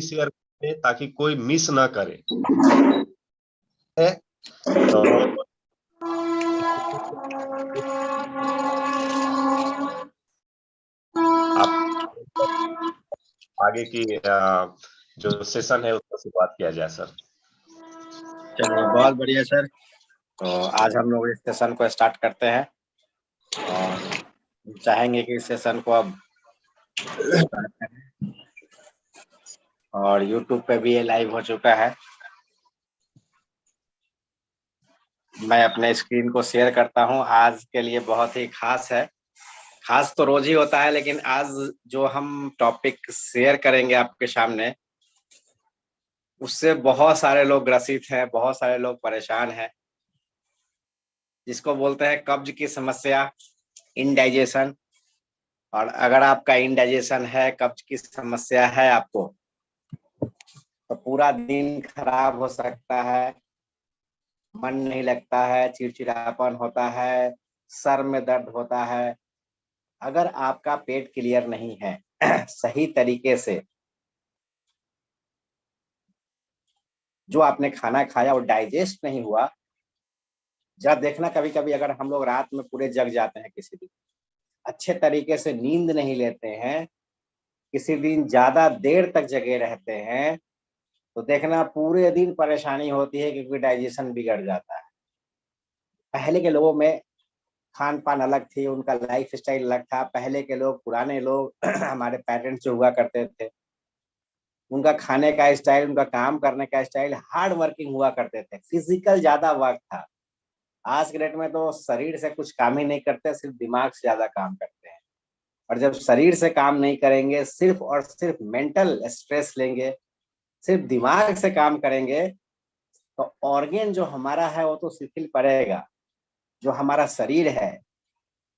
Share करें ताकि कोई मिस ना करे है। तो आप आगे की जो सेशन है उसको शुरुआत किया जाए सर। चलिए बहुत बढ़िया सर। तो आज हम लोग इस सेशन को स्टार्ट करते हैं और चाहेंगे कि इस सेशन को अब स्टार्ट करें। और YouTube पे भी ये लाइव हो चुका है। मैं अपने स्क्रीन को शेयर करता हूं। आज के लिए बहुत ही खास है। खास तो रोज ही होता है, लेकिन आज जो हम टॉपिक शेयर करेंगे आपके सामने, उससे बहुत सारे लोग ग्रसित हैं, बहुत सारे लोग परेशान हैं, जिसको बोलते हैं कब्ज की समस्या, इनडाइजेशन। और अगर आपका इनडाइजेशन है, कब्ज की समस्या है आपको, तो पूरा दिन खराब हो सकता है, मन नहीं लगता है, चिड़चिड़ापन होता है, सर में दर्द होता है। अगर आपका पेट क्लियर नहीं है सही तरीके से, जो आपने खाना खाया वो डाइजेस्ट नहीं हुआ। जरा देखना, कभी कभी अगर हम लोग रात में पूरे जग जाते हैं, किसी दिन अच्छे तरीके से नींद नहीं लेते हैं, किसी दिन ज्यादा देर तक जगे रहते हैं, तो देखना पूरे दिन परेशानी होती है, क्योंकि डाइजेशन बिगड़ जाता है। पहले के लोगों में खान पान अलग थी, उनका लाइफ स्टाइल अलग था। पहले के लोग, पुराने लोग हमारे पेरेंट्स जो हुआ करते थे, उनका खाने का स्टाइल, उनका काम करने का स्टाइल हार्ड वर्किंग हुआ करते थे, फिजिकल ज्यादा वर्क था। आज के डेट में तो शरीर से कुछ काम ही नहीं करते, सिर्फ दिमाग से ज्यादा काम करते हैं। और जब शरीर से काम नहीं करेंगे, सिर्फ और सिर्फ मेंटल स्ट्रेस लेंगे, सिर्फ दिमाग से काम करेंगे, तो ऑर्गन जो हमारा है वो तो शिथिल पड़ेगा। जो हमारा शरीर है,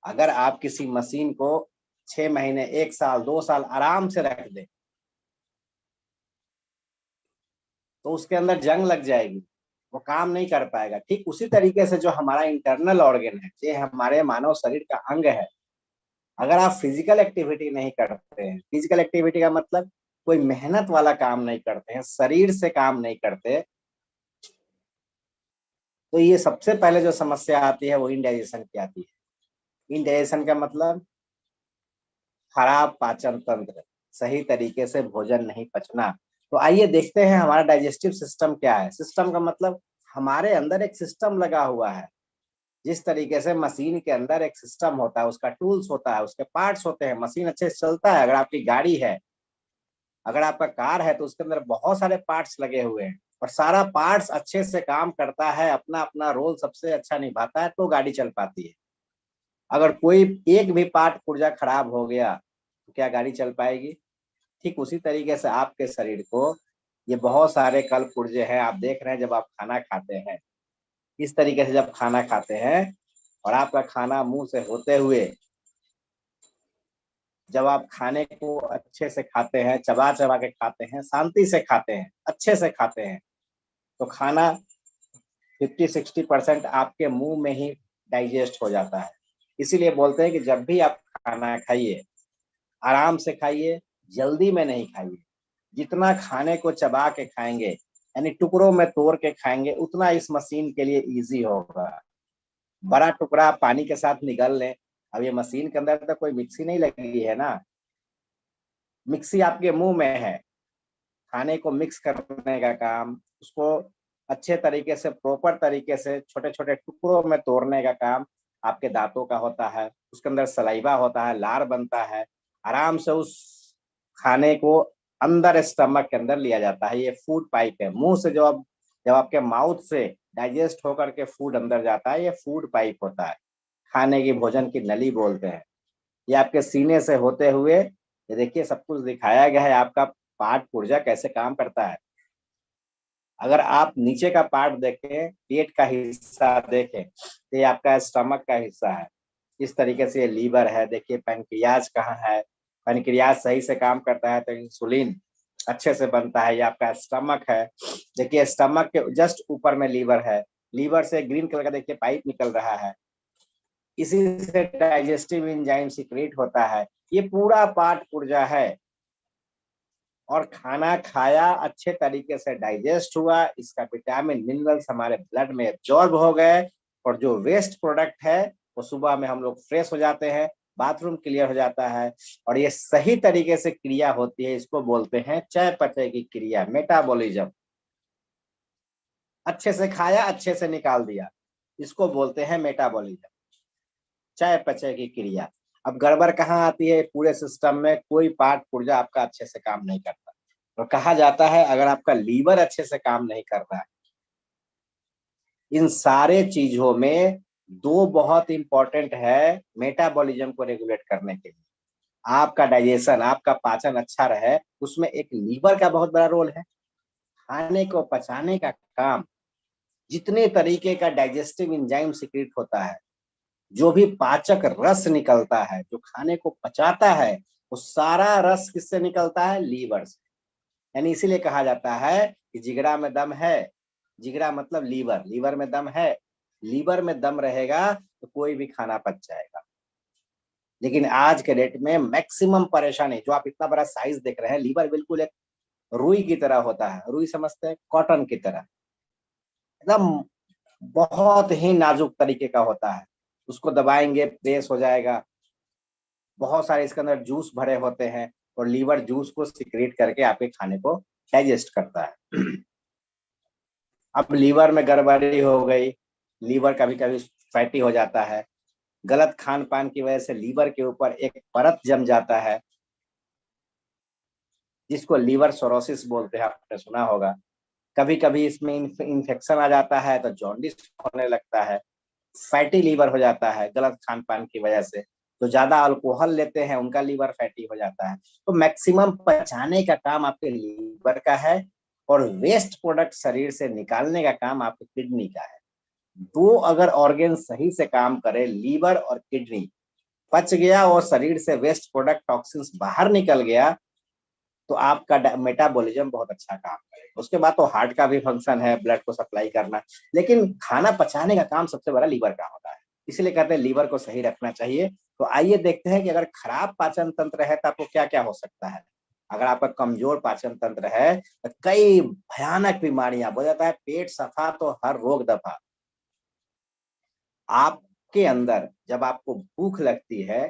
अगर आप किसी मशीन को 6 महीने, 1 साल, 2 साल आराम से रख दे, तो उसके अंदर जंग लग जाएगी, वो काम नहीं कर पाएगा। ठीक उसी तरीके से जो हमारा इंटरनल ऑर्गन है, ये हमारे मानव शरीर का अंग है, अगर आप फिजिकल एक्टिविटी नहीं करते हैं, फिजिकल एक्टिविटी का मतलब कोई मेहनत वाला काम नहीं करते हैं, शरीर से काम नहीं करते, तो ये सबसे पहले जो समस्या आती है वो इनडाइजेशन की आती है। इनडाइजेशन का मतलब खराब पाचन तंत्र, सही तरीके से भोजन नहीं पचना। तो आइए देखते हैं हमारा डाइजेस्टिव सिस्टम क्या है। सिस्टम का मतलब हमारे अंदर एक सिस्टम लगा हुआ है। जिस तरीके से मशीन के अंदर एक सिस्टम होता है, उसका टूल्स होता है, उसके पार्ट्स होते हैं, मशीन अच्छे से चलता है। अगर आपकी गाड़ी है, अगर आपका कार है, तो उसके अंदर बहुत सारे पार्ट्स लगे हुए हैं, और सारा पार्ट्स अच्छे से काम करता है, अपना अपना रोल सबसे अच्छा निभाता है, तो गाड़ी चल पाती है। अगर कोई एक भी पार्ट पुर्जा खराब हो गया, तो क्या गाड़ी चल पाएगी? ठीक उसी तरीके से आपके शरीर को ये बहुत सारे कल पुर्जे हैं। आप देख रहे हैं, जब आप खाना खाते हैं, इस तरीके से जब खाना खाते हैं, और आपका खाना मुंह से होते हुए, जब आप खाने को अच्छे से खाते हैं, चबा चबा के खाते हैं, शांति से खाते हैं, अच्छे से खाते हैं, तो खाना 50-60% आपके मुंह में ही डाइजेस्ट हो जाता है। इसीलिए बोलते हैं कि जब भी आप खाना खाइए, आराम से खाइए, जल्दी में नहीं खाइए। जितना खाने को चबा के खाएंगे, यानी टुकड़ों में तोड़ के खाएंगे, उतना इस मशीन के लिए इजी होगा। बड़ा टुकड़ा पानी के साथ निगल लें, अब ये मशीन के अंदर तो कोई मिक्सी नहीं लगी है ना, मिक्सी आपके मुंह में है। खाने को मिक्स करने का काम, उसको अच्छे तरीके से, प्रॉपर तरीके से छोटे छोटे टुकड़ों में तोड़ने का काम आपके दांतों का होता है। उसके अंदर सलाइवा होता है, लार बनता है, आराम से उस खाने को अंदर स्टमक के अंदर लिया जाता है। ये फूड पाइप है। मुंह से जब आपके माउथ से डाइजेस्ट होकर के फूड अंदर जाता है, ये फूड पाइप होता है, खाने की, भोजन की नली बोलते हैं। ये आपके सीने से होते हुए, ये देखिए सब कुछ दिखाया गया है, आपका पार्ट पुर्जा कैसे काम करता है। अगर आप नीचे का पार्ट देखें, पेट का हिस्सा देखें, तो ये आपका स्टमक का हिस्सा है। इस तरीके से ये लीवर है। देखिए पैनक्रियाज कहाँ है, पैनक्रियाज सही से काम करता है तो इंसुलिन अच्छे से बनता है। ये आपका स्टमक है। देखिए स्टमक के जस्ट ऊपर में लीवर है, लीवर से ग्रीन कलर का देखिए पाइप निकल रहा है, इसी से डाइजेस्टिव एंजाइम सीक्रेट होता है। ये पूरा पार्ट पुर्जा है। और खाना खाया, अच्छे तरीके से डाइजेस्ट हुआ, इसका विटामिन मिनरल्स हमारे ब्लड में एब्जॉर्ब हो गए, और जो वेस्ट प्रोडक्ट है वो सुबह में हम लोग फ्रेश हो जाते हैं, बाथरूम क्लियर हो जाता है, और ये सही तरीके से क्रिया होती है, इसको बोलते हैं चयापचय की क्रिया, मेटाबॉलिज्म। अच्छे से खाया, अच्छे से निकाल दिया, इसको बोलते हैं मेटाबॉलिज्म, चयापचय की क्रिया। अब गड़बड़ कहाँ आती है? पूरे सिस्टम में कोई पार्ट पुर्जा आपका अच्छे से काम नहीं करता। तो कहा जाता है अगर आपका लीवर अच्छे से काम नहीं कर रहा है, इन सारे चीजों में दो बहुत इंपॉर्टेंट है मेटाबॉलिज्म को रेगुलेट करने के लिए, आपका डाइजेशन, आपका पाचन अच्छा रहे, उसमें एक लीवर का बहुत बड़ा रोल है। खाने को पचाने का काम, जितने तरीके का डाइजेस्टिव एंजाइम सीक्रेट होता है, जो भी पाचक रस निकलता है, जो खाने को पचाता है, वो सारा रस किससे निकलता है? लीवर से। यानी इसीलिए कहा जाता है कि जिगरा में दम है, जिगरा मतलब लीवर, लीवर में दम है, लीवर में दम रहेगा तो कोई भी खाना पच जाएगा। लेकिन आज के डेट में मैक्सिमम परेशानी, जो आप इतना बड़ा साइज देख रहे हैं, लीवर बिल्कुल एक रुई की तरह होता है, रुई समझते हैं? कॉटन की तरह, एकदम बहुत ही नाजुक तरीके का होता है, उसको दबाएंगे प्रेस हो जाएगा। बहुत सारे इसके अंदर जूस भरे होते हैं, और लीवर जूस को सिक्रेट करके आपके खाने को डाइजेस्ट करता है। अब लीवर में गड़बड़ी हो गई, लीवर कभी कभी फैटी हो जाता है, गलत खान पान की वजह से लीवर के ऊपर एक परत जम जाता है, जिसको लीवर सोरोसिस बोलते हैं, आपने सुना होगा। कभी कभी इसमें इन्फेक्शन आ जाता है तो जॉन्डिस होने लगता है, फैटी लीवर हो जाता है गलत खान पान की वजह से। तो ज्यादा अल्कोहल लेते हैं, उनका लीवर फैटी हो जाता है। तो मैक्सिमम पचाने का काम आपके लीवर का है, और वेस्ट प्रोडक्ट शरीर से निकालने का काम आपके किडनी का है। दो अगर ऑर्गेन सही से काम करे, लीवर और किडनी, पच गया और शरीर से वेस्ट प्रोडक्ट टॉक्सिन्स बाहर निकल गया, तो आपका मेटाबॉलिज्म बहुत अच्छा काम करेगा। उसके बाद तो हार्ट का भी फंक्शन है, ब्लड को सप्लाई करना, लेकिन खाना पचाने का काम सबसे बड़ा लीवर का होता है। इसलिए कहते हैं लीवर को सही रखना चाहिए। तो आइए देखते हैं कि अगर खराब पाचन तंत्र है तो आपको क्या क्या हो सकता है। अगर आपका कमजोर पाचन तंत्र है तो कई भयानक बीमारियां हो जाता है, पेट सफा तो हर रोग दफा। आपके अंदर जब आपको भूख लगती है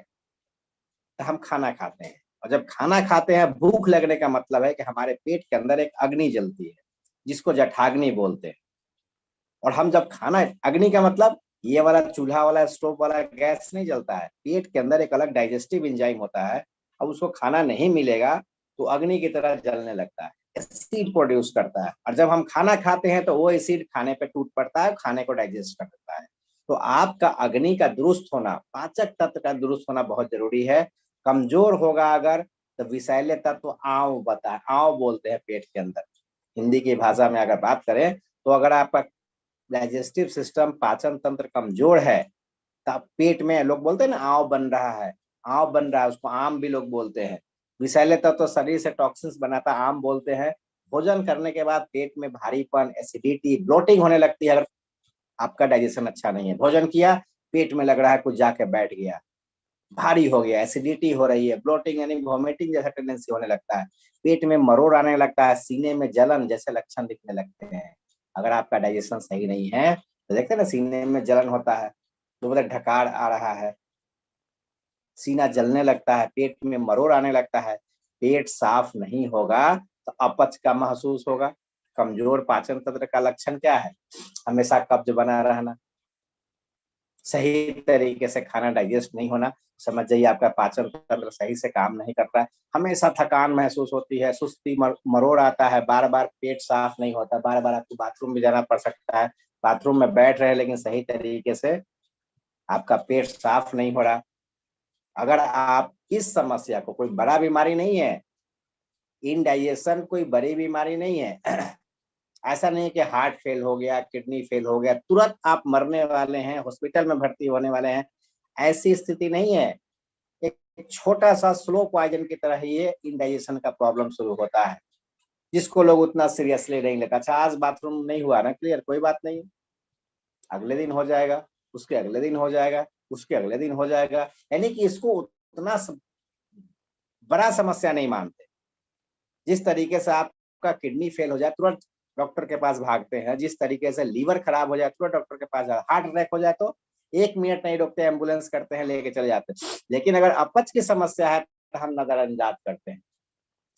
तो हम खाना खाते हैं, और जब खाना खाते हैं, भूख लगने का मतलब है कि हमारे पेट के अंदर एक अग्नि जलती है, जिसको जठराग्नि बोलते हैं। और हम जब खाना, अग्नि का मतलब ये वाला चूल्हा वाला स्टोव वाला गैस नहीं जलता है, पेट के अंदर एक अलग डाइजेस्टिव एंजाइम होता है। अब उसको खाना नहीं मिलेगा तो अग्नि की तरह जलने लगता है, एसिड प्रोड्यूस करता है, और जब हम खाना खाते हैं तो वो एसिड खाने पे टूट पड़ता है, खाने को डाइजेस्ट कर देता है। तो आपका अग्नि का दुरुस्त होना, पाचक तत्व का दुरुस्त होना बहुत जरूरी है। कमजोर होगा अगर, तो विषैले तत्व आव बता, आव बोलते हैं पेट के अंदर, हिंदी की भाषा में अगर बात करें, तो अगर आपका डाइजेस्टिव सिस्टम, पाचन तंत्र कमजोर है, तब पेट में, लोग बोलते हैं ना आव बन रहा है, आव बन रहा है, उसको आम भी लोग बोलते हैं। विषैले तत्व तो शरीर से टॉक्सिन्स बनाता, आम बोलते हैं। भोजन करने के बाद पेट में भारीपन, एसिडिटी, ब्लोटिंग होने लगती है। अगर आपका डाइजेशन अच्छा नहीं है, भोजन किया, पेट में लग रहा है कुछ जाके बैठ गया, भारी हो गया, एसिडिटी हो रही है, ब्लोटिंग यानी वॉमिटिंग जैसा टेंडेंसी होने लगता है, पेट में मरोड़ आने लगता है, सीने में जलन जैसे लक्षण दिखने लगते हैं। अगर आपका डाइजेशन सही नहीं है तो देखते हैं ना, सीने में जलन होता है, तो मतलब ढकार आ रहा है, सीना जलने लगता है, पेट में मरोड़ आने लगता है। पेट साफ नहीं होगा तो अपच का महसूस होगा। कमजोर पाचन तंत्र का लक्षण क्या है? हमेशा कब्ज बना रहना, सही तरीके से खाना डाइजेस्ट नहीं होना, समझ जाइए आपका पाचन तंत्र सही से काम नहीं कर रहा है। हमेशा थकान महसूस होती है, सुस्ती, मरोड़ आता है, बार बार पेट साफ नहीं होता, बार बार आपको बाथरूम भी जाना पड़ सकता है, बाथरूम में बैठ रहे लेकिन सही तरीके से आपका पेट साफ नहीं हो रहा। अगर आप इस समस्या को, कोई बड़ा बीमारी नहीं है, इनडाइजेशन कोई बड़ी बीमारी नहीं है, ऐसा नहीं है कि हार्ट फेल हो गया, किडनी फेल हो गया, तुरंत आप मरने वाले हैं, हॉस्पिटल में भर्ती होने वाले हैं, ऐसी स्थिति नहीं है। एक छोटा सा स्लो पॉइजन की तरह ही ये इंडाइजेशन का प्रॉब्लम शुरू होता है, जिसको लोग उतना सीरियसली नहीं लेता। अच्छा, आज बाथरूम नहीं हुआ ना क्लियर, कोई बात नहीं, अगले दिन हो जाएगा, उसके अगले दिन हो जाएगा, उसके अगले दिन हो जाएगा। यानी कि इसको उतना बड़ा समस्या नहीं मानते। जिस तरीके से आपका किडनी फेल हो जाए तुरंत डॉक्टर के पास भागते हैं, जिस तरीके से लीवर खराब हो जाए तुरंत डॉक्टर के पास, हार्ट अटैक हो जाए तो 1 मिनट नहीं रोकते, एम्बुलेंस करते हैं, लेके चले जाते हैं। लेकिन अगर अपच की समस्या है तो हम नजरअंदाज करते हैं,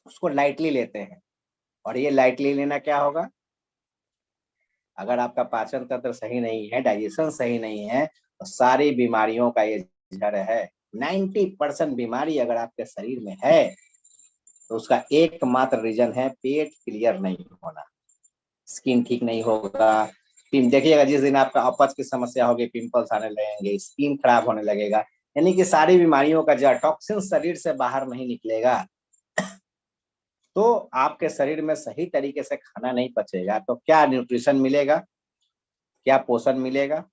उसको लाइटली लेते हैं। और ये लाइटली लेना क्या होगा, अगर आपका पाचन तंत्र सही नहीं है, डाइजेशन सही नहीं है, तो सारी बीमारियों का ये जड़ है। 90% बीमारी अगर आपके शरीर में है तो उसका एकमात्र रीजन है पेट क्लियर नहीं होना, स्किन ठीक नहीं होगा। देखिएगा जिस दिन आपका अपच की समस्या होगी, पिंपल्स आने लगेंगे, स्किन खराब होने लगेगा, यानी कि सारी बीमारियों का जड़, टॉक्सिन शरीर से बाहर नहीं निकलेगा तो आपके शरीर में सही तरीके से खाना नहीं पचेगा, तो क्या न्यूट्रिशन मिलेगा, क्या पोषण मिलेगा?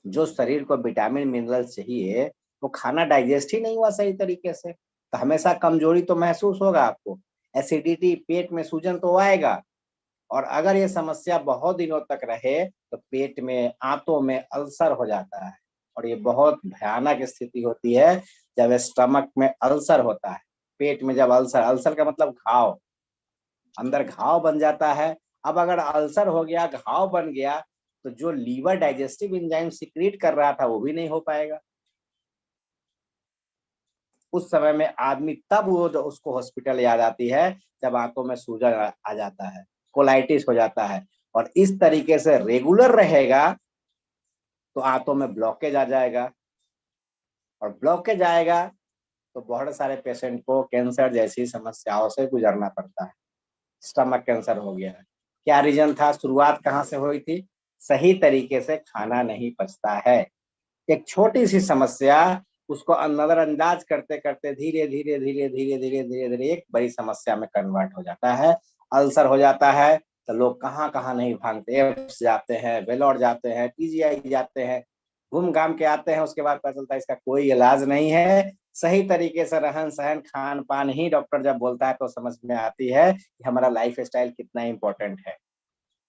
जो शरीर को विटामिन मिनरल चाहिए वो खाना डाइजेस्ट ही नहीं हुआ सही तरीके से, तो हमेशा कमजोरी तो महसूस होगा आपको, एसिडिटी, पेट में सूजन तो आएगा। और अगर ये समस्या बहुत दिनों तक रहे तो पेट में, आंतों में अल्सर हो जाता है, और ये बहुत भयानक स्थिति होती है जब स्टमक में अल्सर होता है। पेट में जब अल्सर, अल्सर का मतलब घाव, अंदर घाव बन जाता है। अब अगर अल्सर हो गया, घाव बन गया, तो जो लीवर डाइजेस्टिव एंजाइम सिक्रीट कर रहा था वो भी नहीं हो पाएगा। उस समय में आदमी तब वो उसको हॉस्पिटल याद आती है जब आंतों में सूजन आ जाता है, कोलाइटिस हो जाता है। और इस तरीके से रेगुलर रहेगा तो आंतों में ब्लॉकेज आ जाएगा, और ब्लॉकेज आएगा तो बहुत सारे पेशेंट को कैंसर जैसी समस्याओं से गुजरना पड़ता है। स्टमक कैंसर हो गया है, क्या रीजन था, शुरुआत कहाँ से हुई थी? सही तरीके से खाना नहीं पचता है। एक छोटी सी समस्या, उसको नजरअंदाज करते करते धीरे धीरे धीरे धीरे धीरे धीरे धीरे एक बड़ी समस्या में कन्वर्ट हो जाता है, अल्सर हो जाता है। तो लोग कहाँ कहाँ नहीं भागते, एम्स जाते हैं, वेलोर जाते हैं, पीजीआई जाते हैं, घूम घाम के आते हैं, उसके बाद पता चलता है इसका कोई इलाज नहीं है। सही तरीके से रहन सहन, खान पान ही डॉक्टर जब बोलता है तो समझ में आती है कि हमारा लाइफ स्टाइल कितना इंपॉर्टेंट है।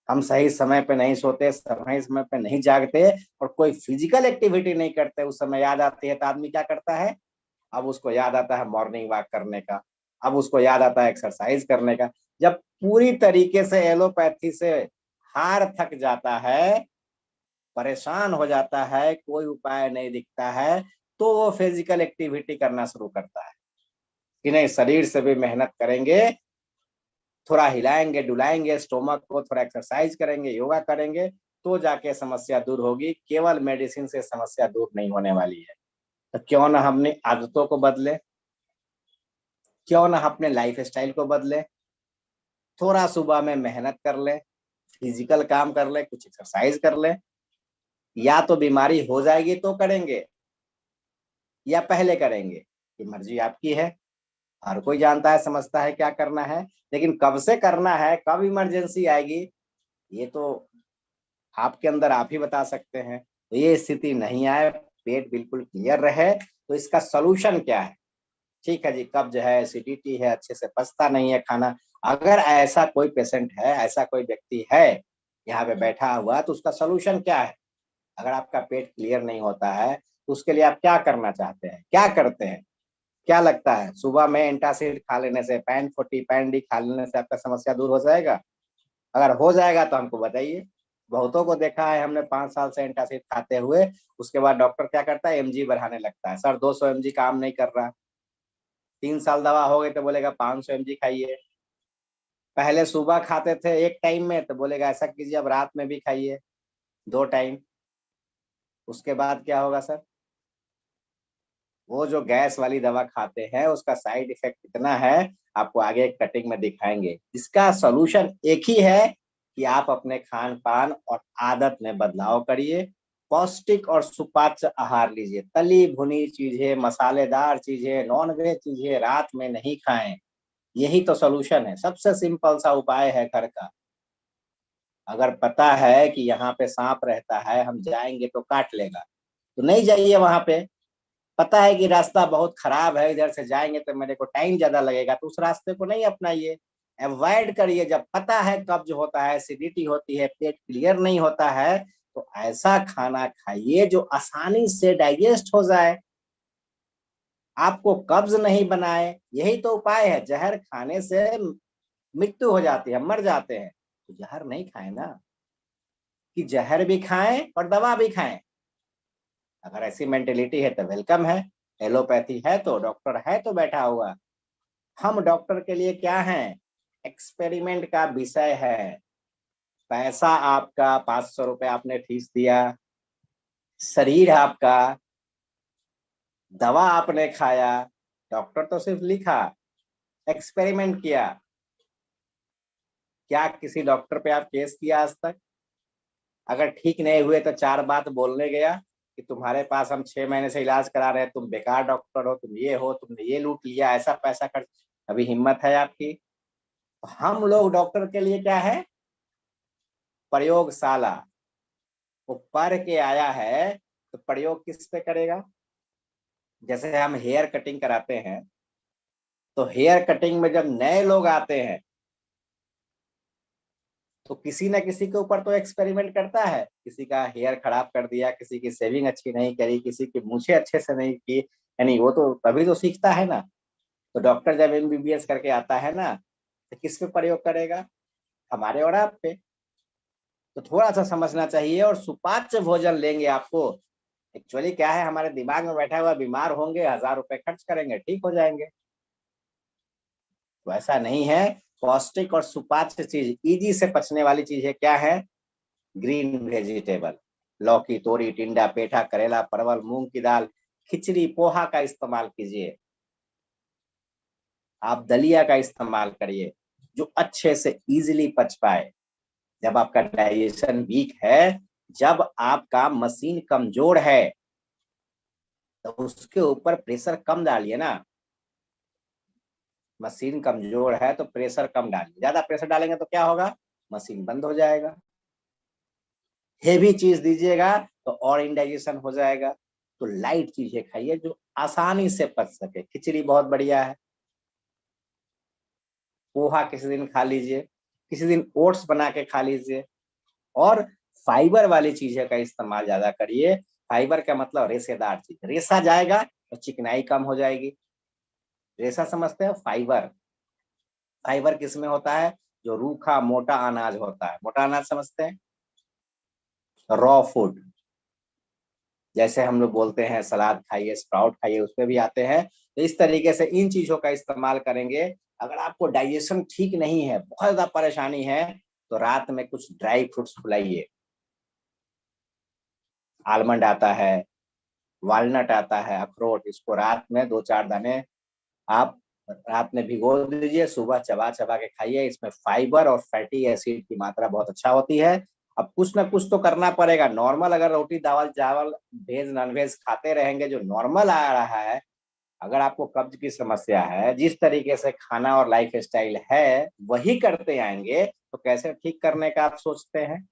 हम सही समय पे नहीं सोते, सही समय पे नहीं जागते, और कोई फिजिकल एक्टिविटी नहीं करते, उस समय याद आती है तो आदमी क्या करता है, अब उसको याद आता है मॉर्निंग वॉक करने का, अब उसको याद आता है एक्सरसाइज करने का। जब पूरी तरीके से एलोपैथी से हार थक जाता है, परेशान हो जाता है, कोई उपाय नहीं दिखता है, तो वो फिजिकल एक्टिविटी करना शुरू करता है कि नहीं, शरीर से भी मेहनत करेंगे, थोड़ा हिलाएंगे डुलाएंगे, स्टोमक को थोड़ा एक्सरसाइज करेंगे, योगा करेंगे, तो जाके समस्या दूर होगी। केवल मेडिसिन से समस्या दूर नहीं होने वाली है। तो क्यों ना अपनी आदतों को बदले, क्यों ना अपने लाइफ स्टाइल को बदले, थोड़ा सुबह में मेहनत कर ले, फिजिकल काम कर ले, कुछ एक्सरसाइज कर ले। या तो बीमारी हो जाएगी तो करेंगे, या पहले करेंगे, ये मर्जी आपकी है। हर कोई जानता है, समझता है क्या करना है, लेकिन कब से करना है, कब इमरजेंसी आएगी, ये तो आपके अंदर आप ही बता सकते हैं। तो ये स्थिति नहीं आए, पेट बिल्कुल क्लियर रहे, तो इसका सोल्यूशन क्या है? ठीक है जी, कब्ज है, एसिडिटी है, अच्छे से पचता नहीं है खाना, अगर ऐसा कोई पेशेंट है, ऐसा कोई व्यक्ति है यहाँ पे बैठा हुआ, तो उसका सोल्यूशन क्या है? अगर आपका पेट क्लियर नहीं होता है तो उसके लिए आप क्या करना चाहते हैं, क्या करते हैं? क्या लगता है सुबह में एंटासिड खा लेने से, पैन 40 पैन डी खा लेने से आपका समस्या दूर हो जाएगा? अगर हो जाएगा तो हमको बताइए। बहुतों को देखा है हमने 5 साल से एंटासिड खाते हुए, उसके बाद डॉक्टर क्या करता है, एमजी बढ़ाने लगता है, सर 200 एमजी काम नहीं कर रहा। 3 साल दवा हो गई तो बोलेगा 500 एमजी खाइए। पहले सुबह खाते थे एक टाइम में, तो बोलेगा ऐसा कीजिए अब रात में भी खाइए, 2 टाइम। उसके बाद क्या होगा सर? वो जो गैस वाली दवा खाते हैं उसका साइड इफेक्ट कितना है आपको आगे कटिंग में दिखाएंगे। इसका सॉल्यूशन एक ही है कि आप अपने खान पान और आदत में बदलाव करिए, पौष्टिक और सुपाच्य आहार लीजिए, तली भुनी चीजें, मसालेदार चीजें, नॉन वेज चीजें रात में नहीं खाएं। यही तो सॉल्यूशन है, सबसे सिंपल सा उपाय है घर का। अगर पता है कि यहाँ पे सांप रहता है, हम जाएंगे तो काट लेगा, तो नहीं जाइए वहां पे। पता है कि रास्ता बहुत खराब है, इधर से जाएंगे तो मेरे को टाइम ज्यादा लगेगा, तो उस रास्ते को नहीं अपनाइए, अवॉइड करिए। जब पता है कब्ज होता है, एसिडिटी होती है, पेट क्लियर नहीं होता है, तो ऐसा खाना खाइए जो आसानी से डाइजेस्ट हो जाए। आपको कब्ज नहीं बनाए, यही तो उपाय है। जहर खाने से मृत्यु हो जाती है, मर जाते हैं, तो जहर नहीं खाए ना, कि जहर भी खाएं और दवा भी खाएं। अगर ऐसी मेंटेलिटी है तो वेलकम है। एलोपैथी है तो डॉक्टर है तो बैठा हुआ। हम डॉक्टर के लिए क्या हैं? एक्सपेरिमेंट का विषय है। पैसा आपका 500 रुपए आपने फीस दिया, शरीर आपका, दवा आपने खाया, डॉक्टर तो सिर्फ लिखा, एक्सपेरिमेंट किया। क्या किसी डॉक्टर पे आप केस किया आज तक? अगर ठीक नहीं हुए तो 4 बात बोलने गया कि तुम्हारे पास हम 6 महीने से इलाज करा रहे हैं, तुम बेकार डॉक्टर हो, तुम ये हो, तुमने ये लूट लिया, ऐसा पैसा खर्च। अभी हिम्मत है आपकी? हम लोग डॉक्टर के लिए क्या है? प्रयोगशाला। वो पढ़ के आया है तो प्रयोग किस पे करेगा? जैसे हम हेयर कटिंग कराते हैं, तो हेयर कटिंग में जब नए लोग आते हैं तो किसी ना किसी के ऊपर तो एक्सपेरिमेंट करता है। किसी का हेयर खराब कर दिया, किसी की सेविंग अच्छी नहीं करी, किसी की मूछें अच्छे से नहीं की, यानी वो तो तभी तो सीखता है ना। तो डॉक्टर जब एमबीबीएस करके आता है ना, तो किस पे प्रयोग करेगा? हमारे और आप पे। तो थोड़ा सा समझना चाहिए। और सुपाच्य भोजन लेंगे आपको। एक्चुअली क्या है, हमारे दिमाग में बैठा हुआ, बीमार होंगे 1000 रुपए खर्च करेंगे ठीक हो जाएंगे। तो ऐसा नहीं है। पौष्टिक और सुपाच्य चीज, इजी से पचने वाली चीज है, क्या है? Green vegetable. लौकी, तोरी, टिंडा, पेठा, करेला, परवल, मूंग की दाल, खिचड़ी, पोहा का इस्तेमाल कीजिए। आप दलिया का इस्तेमाल करिए, जो अच्छे से इजीली पच पाए। जब आपका डाइजेशन वीक है, जब आपका मशीन कमजोर है, तो उसके ऊपर प्रेशर कम डालिए ना। मशीन कमजोर है तो प्रेशर कम डालिए। ज्यादा प्रेशर डालेंगे तो क्या होगा? मशीन बंद हो जाएगा। हेवी चीज दीजिएगा तो और इंडाइजेशन हो जाएगा। तो लाइट चीजें खाइए जो आसानी से पच सके। खिचड़ी बहुत बढ़िया है। पोहा किसी दिन खा लीजिए, किसी दिन ओट्स बना के खा लीजिए। और फाइबर वाली चीजें का इस्तेमाल ज्यादा करिए। फाइबर का मतलब रेशेदार चीज, रेशा जाएगा तो चिकनाई कम हो जाएगी। रेशा समझते हैं? फाइबर। फाइबर किस में होता है? जो रूखा मोटा अनाज होता है। मोटा अनाज समझते हैं? Raw food. जैसे हम लोग बोलते हैं सलाद खाइए, स्प्राउट खाइए, उसमें भी आते हैं। तो इस तरीके से इन चीजों का इस्तेमाल करेंगे। अगर आपको डाइजेशन ठीक नहीं है, बहुत ज्यादा परेशानी है, तो रात में कुछ ड्राई फ्रूट्स खिलाइए। आलमंड आता है, वालनट आता है, अखरोट, इसको रात में 2-4 दाने आप रात में भिगो दीजिए, सुबह चबा चबा के खाइए। इसमें फाइबर और फैटी एसिड की मात्रा बहुत अच्छा होती है। अब कुछ ना कुछ तो करना पड़ेगा। नॉर्मल अगर रोटी दावल चावल वेज नॉन वेज खाते रहेंगे, जो नॉर्मल आ रहा है, अगर आपको कब्ज की समस्या है, जिस तरीके से खाना और लाइफ स्टाइल है वही करते आएंगे, तो कैसे ठीक करने का आप सोचते हैं?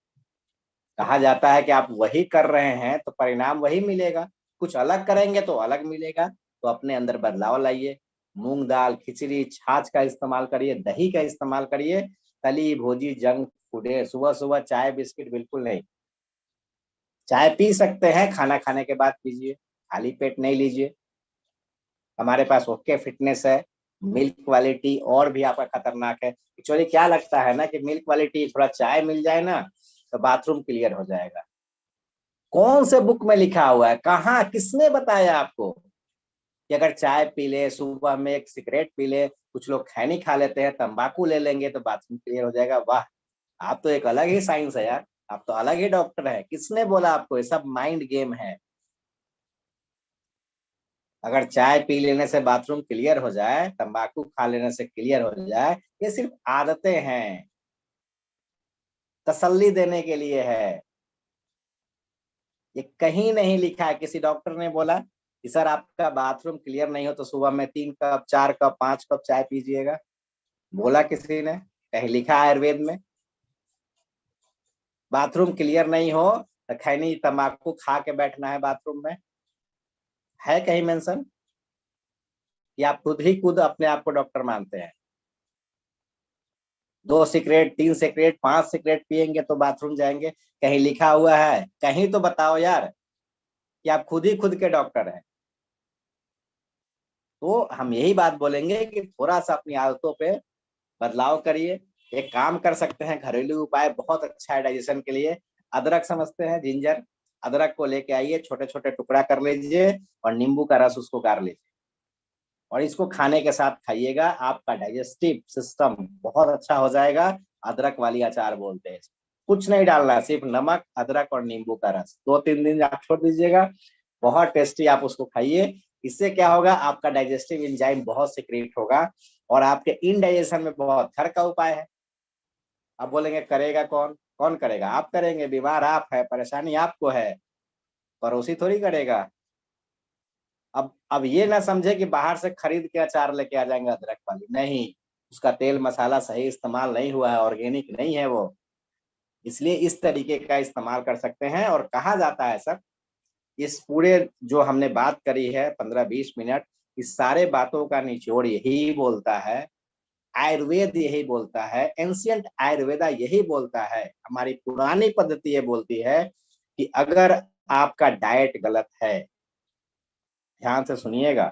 कहा जाता है कि आप वही कर रहे हैं तो परिणाम वही मिलेगा। कुछ अलग करेंगे तो अलग मिलेगा। तो अपने अंदर बदलाव लाइए। मूंग दाल, खिचड़ी, छाछ का इस्तेमाल करिए, दही का इस्तेमाल करिए। तली भोजी जंक फूड, सुबह सुबह चाय बिस्किट बिल्कुल नहीं। चाय पी सकते हैं, खाना खाने के बाद पीजिए, खाली पेट नहीं लीजिए। हमारे पास ओके फिटनेस है। मिल्क वाली टी और भी आपका खतरनाक है। एक्चुअली क्या लगता है ना कि मिल्क वाली टी, थोड़ा चाय मिल जाए ना तो बाथरूम क्लियर हो जाएगा। कौन से बुक में लिखा हुआ है? कहाँ, किसने बताया आपको कि अगर चाय पी ले, सुबह में एक सिगरेट पी ले, कुछ लोग खैनी खा लेते हैं, तंबाकू ले लेंगे तो बाथरूम क्लियर हो जाएगा? वाह, आप तो एक अलग ही साइंस है यार। आप तो अलग ही डॉक्टर है। किसने बोला आपको? ये सब माइंड गेम है। अगर चाय पी लेने से बाथरूम क्लियर हो जाए, तंबाकू खा लेने से क्लियर हो जाए, ये सिर्फ आदतें हैं, तसल्ली देने के लिए है। ये कहीं नहीं लिखा है। किसी डॉक्टर ने बोला कि सर आपका बाथरूम क्लियर नहीं हो तो सुबह में 3 कप, 4 कप, 5 कप चाय पीजिएगा? बोला किसी ने? कहीं लिखा है आयुर्वेद में? बाथरूम क्लियर नहीं हो तो खैनी तंबाकू खा के बैठना है बाथरूम में? है कहीं मेंशन? या आप खुद ही खुद अपने आप को डॉक्टर मानते हैं? 2 सिगरेट, 3 सिगरेट, 5 सिगरेट पियेंगे तो बाथरूम जाएंगे? कहीं लिखा हुआ है? कहीं तो बताओ यार कि आप खुद ही खुद के डॉक्टर हैं। तो हम यही बात बोलेंगे कि थोड़ा सा अपनी आदतों पे बदलाव करिए। एक काम कर सकते हैं, घरेलू उपाय बहुत अच्छा है डाइजेशन के लिए। अदरक समझते हैं, जिंजर, अदरक को लेके आइए, छोटे छोटे टुकड़ा कर लीजिए और नींबू का रस उसको गार लीजिए और इसको खाने के साथ खाइएगा। आपका डाइजेस्टिव सिस्टम बहुत अच्छा हो जाएगा। अदरक वाली अचार बोलते हैं। कुछ नहीं डालना, सिर्फ नमक, अदरक और नींबू का रस, 2-3 दिन आप छोड़ दीजिएगा, बहुत टेस्टी आप उसको खाइए। इससे क्या होगा, आपका डाइजेस्टिव एंजाइम बहुत सिक्रेट होगा और आपके इनडाइजेशन में बहुत घर का उपाय है। आप बोलेंगे करेगा कौन? कौन करेगा? आप करेंगे। बीमार आप है, परेशानी आपको है, पड़ोसी थोड़ी करेगा। अब ये ना समझे कि बाहर से खरीद के अचार लेके आ जाएंगे अदरक वाली, नहीं, उसका तेल मसाला सही इस्तेमाल नहीं हुआ है, ऑर्गेनिक नहीं है वो। इसलिए इस तरीके का इस्तेमाल कर सकते हैं। और कहा जाता है सर, इस पूरे जो हमने बात करी है 15-20 मिनट, इस सारे बातों का निचोड़ यही बोलता है, आयुर्वेद यही बोलता है, एंशियंट आयुर्वेदा यही बोलता है, हमारी पुरानी पद्धति ये बोलती है कि अगर आपका डाइट गलत है, ध्यान से सुनिएगा,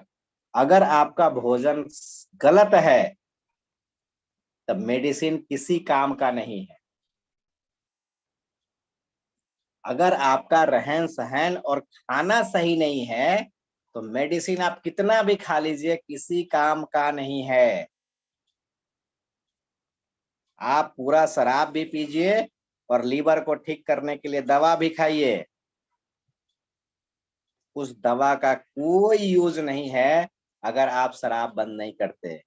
अगर आपका भोजन गलत है तब मेडिसिन किसी काम का नहीं है। अगर आपका रहन सहन और खाना सही नहीं है तो मेडिसिन आप कितना भी खा लीजिए, किसी काम का नहीं है। आप पूरा शराब भी पीजिए और लीवर को ठीक करने के लिए दवा भी खाइए, उस दवा का कोई यूज नहीं है अगर आप शराब बंद नहीं करते।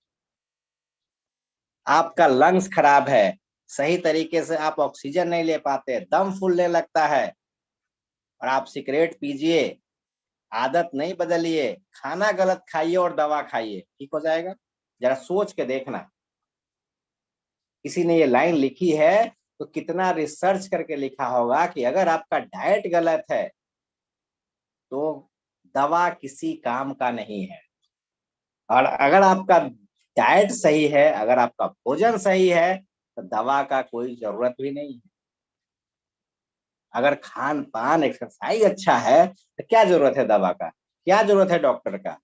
आपका लंग्स खराब है, सही तरीके से आप ऑक्सीजन नहीं ले पाते, दम फूलने लगता है और आप सिगरेट पीजिए, आदत नहीं बदलिए, खाना गलत खाइए और दवा खाइए, ठीक हो जाएगा? जरा सोच के देखना। किसी ने ये लाइन लिखी है तो कितना रिसर्च करके लिखा होगा कि अगर आपका डाइट गलत है तो दवा किसी काम का नहीं है। और अगर आपका डाइट सही है, अगर आपका भोजन सही है, तो दवा का कोई जरूरत भी नहीं है। अगर खान पान एक्सरसाइज अच्छा है तो क्या जरूरत है दवा का, क्या जरूरत है डॉक्टर का?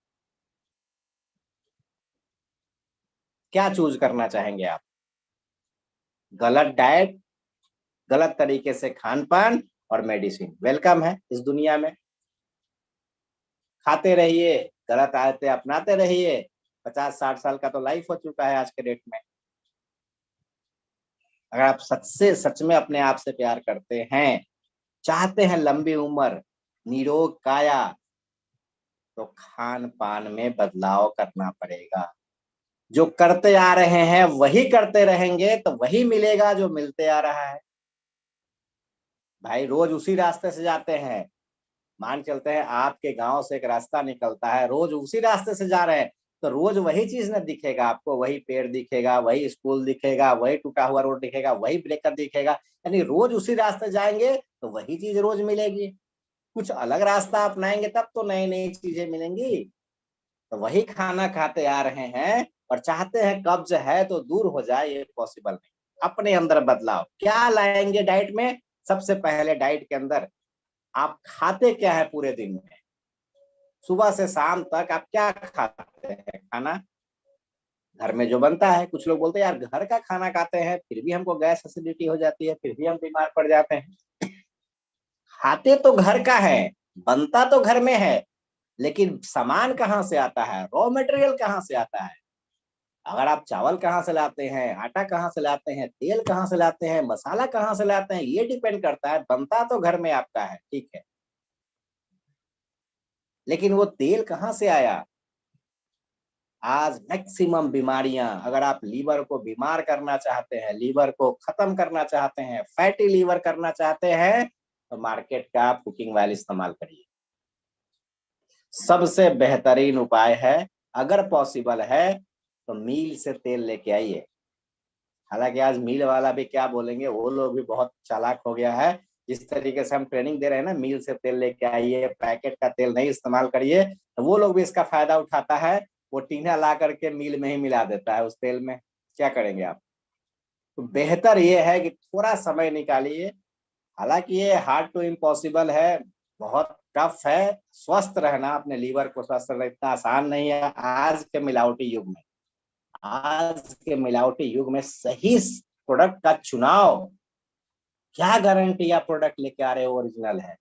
क्या चूज करना चाहेंगे आप? गलत डाइट, गलत तरीके से खान पान और मेडिसिन वेलकम है इस दुनिया में। खाते रहिए, गलत आदतें अपनाते रहिए। 50-60 साल का तो लाइफ हो चुका है आज के डेट में। अगर आप सच से सच में अपने आप से प्यार करते हैं, चाहते हैं लंबी उम्र, निरोग काया, तो खान पान में बदलाव करना पड़ेगा। जो करते आ रहे हैं वही करते रहेंगे तो वही मिलेगा जो मिलते आ रहा है। भाई रोज उसी रास्ते से जाते हैं, मान चलते हैं आपके गांव से एक रास्ता निकलता है, रोज उसी रास्ते से जा रहे हैं, तो रोज वही चीज ना दिखेगा आपको, वही पेड़ दिखेगा, वही स्कूल दिखेगा, वही टूटा हुआ रोड दिखेगा, वही ब्रेकर दिखेगा। यानी रोज उसी रास्ते जाएंगे तो वही चीज रोज मिलेगी। कुछ अलग रास्ता अपनाएंगे तब तो नई नई चीजें मिलेंगी। तो वही खाना खाते आ रहे हैं और चाहते हैं कब्ज है तो दूर हो जाए, ये पॉसिबल नहीं। अपने अंदर बदलाव क्या लाएंगे डाइट में? सबसे पहले डाइट के अंदर आप खाते क्या है पूरे दिन में, सुबह से शाम तक आप क्या खाते हैं खाना? घर में जो बनता है। कुछ लोग बोलते हैं यार घर का खाना खाते हैं फिर भी हमको गैस एसिडिटी हो जाती है, फिर भी हम बीमार पड़ जाते हैं। खाते तो घर का है, बनता तो घर में है, लेकिन सामान कहाँ से आता है, रॉ मटेरियल कहाँ से आता है? अगर आप चावल कहाँ से लाते हैं, आटा कहाँ से लाते हैं, तेल कहाँ से लाते हैं, मसाला कहाँ से लाते हैं, ये डिपेंड करता है। बनता तो घर में आपका है, ठीक है, लेकिन वो तेल कहाँ से आया? आज मैक्सिमम बीमारियां, अगर आप लीवर को बीमार करना चाहते हैं, लीवर को खत्म करना चाहते हैं, फैटी लीवर करना चाहते हैं, तो मार्केट का आप कुकिंग ऑयल इस्तेमाल करिए। सबसे बेहतरीन उपाय है। अगर पॉसिबल है तो मील से तेल लेके आइए। हालांकि आज मील वाला भी क्या बोलेंगे, वो लोग भी बहुत चालाक हो गया है। जिस तरीके से हम ट्रेनिंग दे रहे हैं ना, मील से तेल लेके आइए, पैकेट का तेल नहीं इस्तेमाल करिए, तो वो लोग भी इसका फायदा उठाता है। वो टीना ला करके मील में ही मिला देता है उस तेल में। क्या करेंगे आप? तो बेहतर ये है कि थोड़ा समय निकालिए। हालांकि ये हार्ड टू इम्पॉसिबल है, बहुत टफ है। स्वस्थ रहना, अपने लीवर को स्वस्थ रखना इतना आसान नहीं है आज के मिलावटी युग में। आज के मिलावटी युग में सही प्रोडक्ट का चुनाव, क्या गारंटी आप प्रोडक्ट लेके आ रहे हो ओरिजिनल है।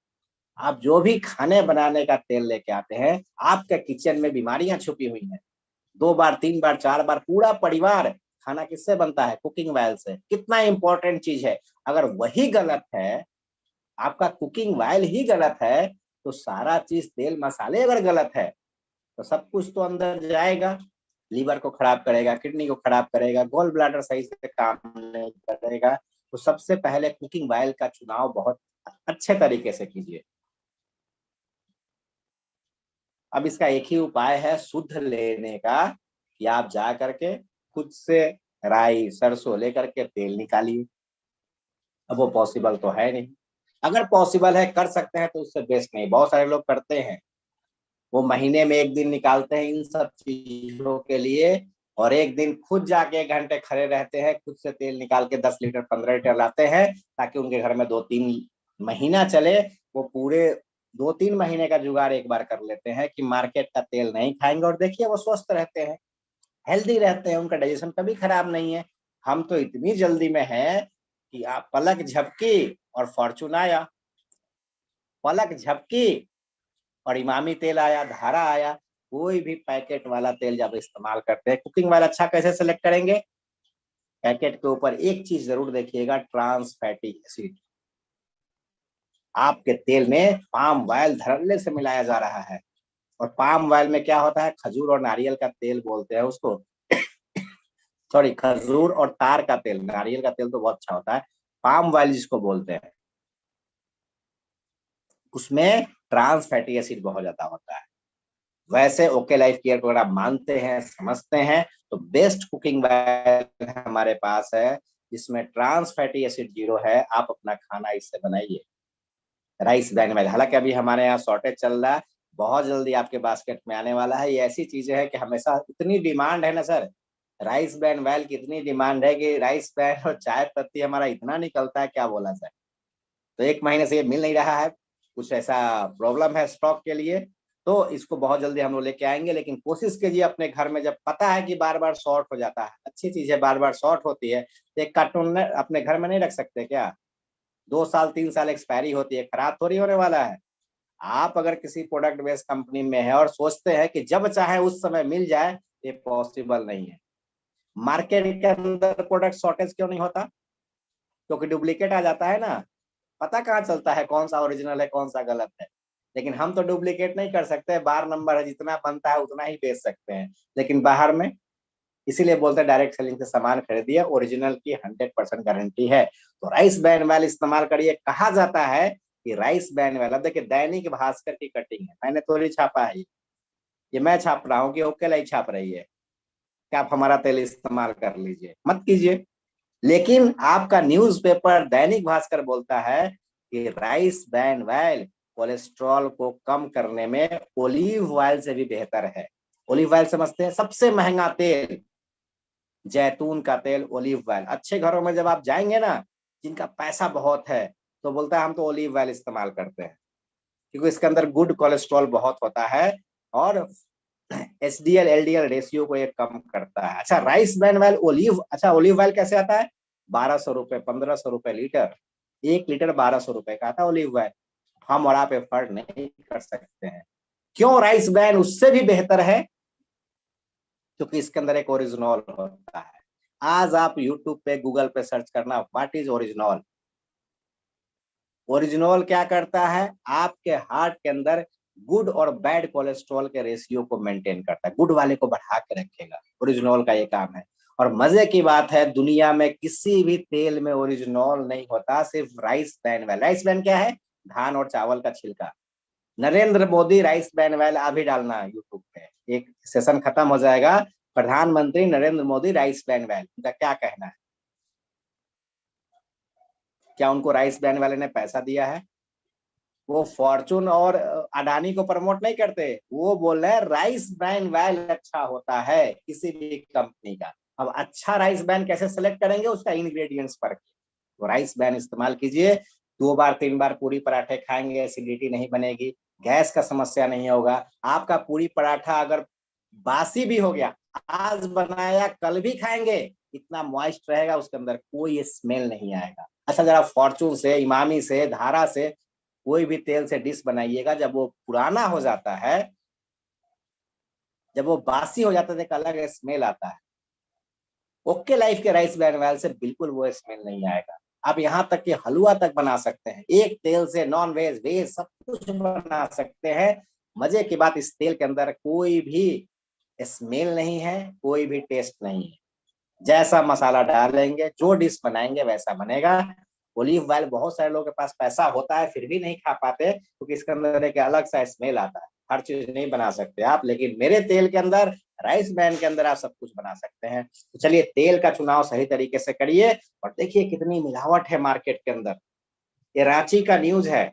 आप जो भी खाने बनाने का तेल लेके आते हैं, आपके किचन में बीमारियां छुपी हुई हैं। 2 बार 3 बार 4 बार पूरा परिवार खाना किससे बनता है? कुकिंग ऑयल से। कितना इंपॉर्टेंट चीज है। अगर वही गलत है, आपका कुकिंग ऑयल ही गलत है, तो सारा चीज तेल मसाले अगर गलत है तो सब कुछ तो अंदर जाएगा, लीवर को खराब करेगा, किडनी को खराब करेगा, गोल ब्लैडर सही से काम नहीं करेगा। तो सबसे पहले कुकिंग ऑयल का चुनाव बहुत अच्छे तरीके से कीजिए। अब इसका एक ही उपाय है शुद्ध लेने का, कि आप जा करके खुद से राई सरसों लेकर के तेल निकालिए। अब वो पॉसिबल तो है नहीं, अगर पॉसिबल है कर सकते हैं तो उससे बेस्ट नहीं। बहुत सारे लोग करते हैं, वो महीने में 1 दिन निकालते हैं इन सब चीजों के लिए, और 1 दिन खुद जाके 1 घंटे खड़े रहते हैं, खुद से तेल निकाल के 10 लीटर 15 लीटर लाते हैं, ताकि उनके घर में 2-3 महीना चले। वो पूरे 2-3 महीने का जुगाड़ एक बार कर लेते हैं कि मार्केट का तेल नहीं खाएंगे, और देखिए वो स्वस्थ रहते हैं, हेल्दी रहते हैं, उनका डाइजेशन कभी खराब नहीं है। हम तो इतनी जल्दी में है कि आप पलक झपकी और फॉर्चून आया, पलक झपकी और इमामी तेल आया, धारा आया। कोई भी पैकेट वाला तेल जब इस्तेमाल करते हैं, कुकिंग वाला अच्छा कैसे सेलेक्ट करेंगे? पैकेट के ऊपर एक चीज जरूर देखिएगा, ट्रांस फैटी एसिड। आपके तेल में पाम ऑयल धड़ल्ले से मिलाया जा रहा है, और पाम ऑयल में क्या होता है? खजूर और नारियल का तेल बोलते हैं उसको, सॉरी, खजूर और तार का तेल। नारियल का तेल तो बहुत अच्छा होता है, पाम ऑयल जिसको बोलते हैं, उसमें ट्रांस फैटी एसिड बहुत ज्यादा होता है। वैसे ओके लाइफ केयर को अगर आप मानते हैं, समझते हैं, तो बेस्ट कुकिंग ऑयल हमारे पास है, जिसमें ट्रांस फैटी एसिड 0 है। आप अपना खाना इससे बनाइए। राइस ब्रान ऑयल, हालांकि अभी हमारे यहाँ शॉर्टेज चल रहा है, बहुत जल्दी आपके बास्केट में आने वाला है। ये ऐसी चीजें हैं कि हमेशा इतनी डिमांड है ना सर, राइस ब्रान ऑयल की इतनी डिमांड है कि राइस ब्रान और चाय पत्ती हमारा इतना निकलता है, क्या बोला जाए। तो 1 महीने से ये मिल नहीं रहा है, कुछ ऐसा प्रॉब्लम है स्टॉक के लिए, तो इसको बहुत जल्दी हम लोग लेके आएंगे। लेकिन कोशिश कीजिए अपने घर में, जब पता है कि बार बार शॉर्ट हो जाता है, अच्छी चीज है, बार बार शॉर्ट होती है, तो एक कार्टून अपने घर में नहीं रख सकते क्या? 2 साल 3 साल एक्सपायरी होती है, खराब थोड़ी होने वाला है। आप अगर किसी प्रोडक्ट बेस्ड कंपनी में है और सोचते हैं कि जब चाहे उस समय मिल जाए, ये पॉसिबल नहीं है। मार्केट के अंदर प्रोडक्ट शॉर्टेज क्यों नहीं होता? क्योंकि डुप्लीकेट आ जाता है ना। पता कहाँ चलता है कौन सा ओरिजिनल है कौन सा गलत है? लेकिन हम तो डुप्लीकेट नहीं कर सकते, बार नंबर है, जितना बनता है उतना ही बेच सकते हैं। लेकिन बाहर में, इसीलिए बोलते हैं डायरेक्ट सेलिंग से सामान खरीदिए, ओरिजिनल की 100% गारंटी है। तो राइस ब्रान ऑयल इस्तेमाल करिए। कहा जाता है कि राइस ब्रान ऑयल, अब देखिए दैनिक भास्कर की कटिंग है, मैंने थोड़ी छापा है, ये मैं छाप रहा हूँ कि ओके लाई छाप रही है कि आप हमारा तेल इस्तेमाल कर लीजिए, मत कीजिए। लेकिन आपका न्यूज़पेपर दैनिक भास्कर बोलता है कि राइस ब्रान ऑयल कोलेस्ट्रॉल को कम करने में ओलिव ऑयल से भी बेहतर है। ओलिव ऑयल समझते हैं, सबसे महंगा तेल, जैतून का तेल, ओलिव ऑयल। अच्छे घरों में जब आप जाएंगे ना, जिनका पैसा बहुत है, तो बोलता है हम तो ओलिव ऑयल इस्तेमाल करते हैं, क्योंकि इसके अंदर गुड कोलेस्ट्रॉल बहुत होता है, और एचडीएल एलडीएल रेशियो को ये कम करता है। अच्छा, राइस ब्रान ऑयल, ओलिव, अच्छा ओलिव ऑयल कैसे आता है? 1200 रुपए 1500 रुपए लीटर, 1 लीटर 1200 रुपए का आता है ओलिव ऑयल। हम और आप एफर्ट नहीं कर सकते हैं। क्यों राइस ब्रान उससे भी बेहतर है? क्योंकि इसके अंदर एक ओरिजिनॉल होता है। आज आप यूट्यूब पे गूगल पे सर्च करना, व्हाट इज ओरिजिनॉल। ओरिजिनॉल क्या करता है? आपके हार्ट के अंदर गुड और बैड कोलेस्ट्रॉल के रेशियो को मेंटेन करता है, गुड वाले को बढ़ा के रखेगा। ओरिजिनॉल का ये काम है। और मजे की बात है, दुनिया में किसी भी तेल में ओरिजिनॉल नहीं होता, सिर्फ rice bran oil. Rice bran क्या है? धान और चावल का छिलका। Narendra Modi rice bran oil अभी डालना यूट्यूब पे, एक सेशन खत्म हो जाएगा, प्रधानमंत्री Narendra Modi rice bran oil, उनका क्या कहना है? क्या उनको राइस ब्रान वाले ने पैसा दिया है? वो फॉर्चून और अडानी को प्रमोट नहीं करते, वो बोल रहे हैं राइस ब्रान ऑयल अच्छा होता है किसी भी कंपनी का। अब अच्छा राइस ब्रान कैसे सेलेक्ट करेंगे? उसका इंग्रेडिएंट्स पर। तो राइस ब्रान इस्तेमाल कीजिए। 2 बार 3 बार पूरी पराठे खाएंगे, एसिडिटी नहीं बनेगी, गैस का समस्या नहीं होगा। आपका पूरी पराठा अगर बासी भी हो गया, आज बनाया कल भी खाएंगे, इतना मॉइस्ट रहेगा, उसके अंदर कोई स्मेल नहीं आएगा। अच्छा, जरा फॉर्चून से, इमामी से, धारा से, कोई भी तेल से डिश बनाइएगा, जब वो पुराना हो जाता है, जब वो बासी हो जाता है, एक अलग स्मेल आता है। ओके लाइफ के राइस ब्रैन ऑयल से बिल्कुल वो स्मेल नहीं आएगा। आप यहाँ तक कि हलवा तक बना सकते हैं एक तेल से, नॉन वेज वेज सब कुछ बना सकते हैं। मजे की बात, इस तेल के अंदर कोई भी स्मेल नहीं है, कोई भी टेस्ट नहीं है। जैसा मसाला डालेंगे, जो डिश बनाएंगे वैसा बनेगा। ओलिव ऑयल बहुत सारे लोगों के पास पैसा होता है फिर भी नहीं खा पाते, क्योंकि इसके अंदर एक अलग सा स्मेल आता है। हर चीज नहीं बना सकते आप, लेकिन मेरे तेल के अंदर, राइस ब्रांड के अंदर आप सब कुछ बना सकते हैं। तो चलिए, तेल का चुनाव सही तरीके से करिए। और देखिए कितनी मिलावट है मार्केट के अंदर। ये रांची का न्यूज है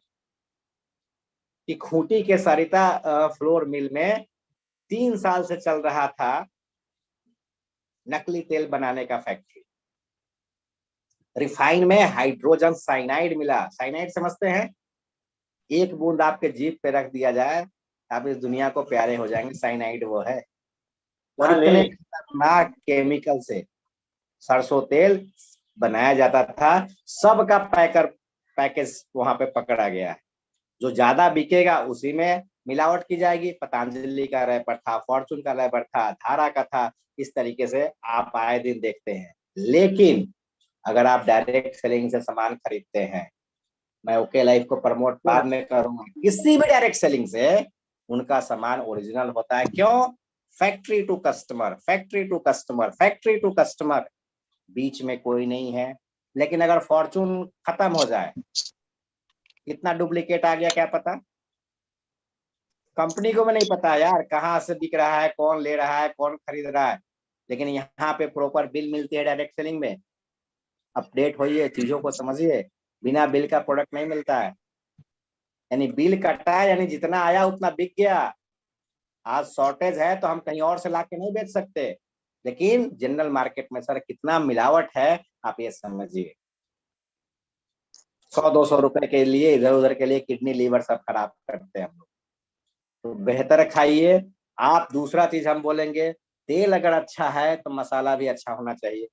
कि खूंटी के सरिता फ्लोर मिल में 3 साल से चल रहा था नकली तेल बनाने का फैक्ट्री। रिफाइन में हाइड्रोजन साइनाइड मिला। साइनाइड समझते हैं? एक बूंद आपके जीभ पे रख दिया जाए, आप इस दुनिया को प्यारे हो जाएंगे। साइनाइड वो है। और हाँ ले। इतने खतरनाक केमिकल से सरसों तेल बनाया जाता था। सबका पैकेज वहां पे पकड़ा गया है। जो ज्यादा बिकेगा उसी में मिलावट की जाएगी। पतंजलि का रैपर था, फॉर्चून का रैपर था, धारा का था। इस तरीके से आप आए दिन देखते हैं। लेकिन अगर आप डायरेक्ट सेलिंग से सामान खरीदते हैं, मैं ओके लाइफ को प्रमोट बाद में करूंगा, किसी भी डायरेक्ट सेलिंग से उनका सामान ओरिजिनल होता है। क्यों? Factory to customer, factory to customer, factory to customer, बीच में कोई नहीं है। लेकिन अगर फॉर्चून खत्म हो जाए, कितना डुप्लीकेट आ गया क्या पता? कंपनी को भी नहीं पता यार कहाँ से बिक रहा है, कौन ले रहा है, कौन खरीद रहा है। लेकिन यहाँ पे प्रॉपर बिल मिलती है डायरेक्ट सेलिंग में। अपडेट होइए, चीजों को समझिए। बिना बिल का प्रोडक्ट नहीं मिलता है। यानी बिल कटा है, यानी जितना आया उतना बिक गया। आज शॉर्टेज है तो हम कहीं और से लाके नहीं बेच सकते। लेकिन जनरल मार्केट में सर कितना मिलावट है, आप ये समझिए। 100-200 रुपए के लिए, इधर उधर के लिए किडनी लीवर सब खराब करते हैं हम लोग। तो बेहतर खाइए आप। दूसरा चीज हम बोलेंगे, तेल अगर अच्छा है तो मसाला भी अच्छा होना चाहिए,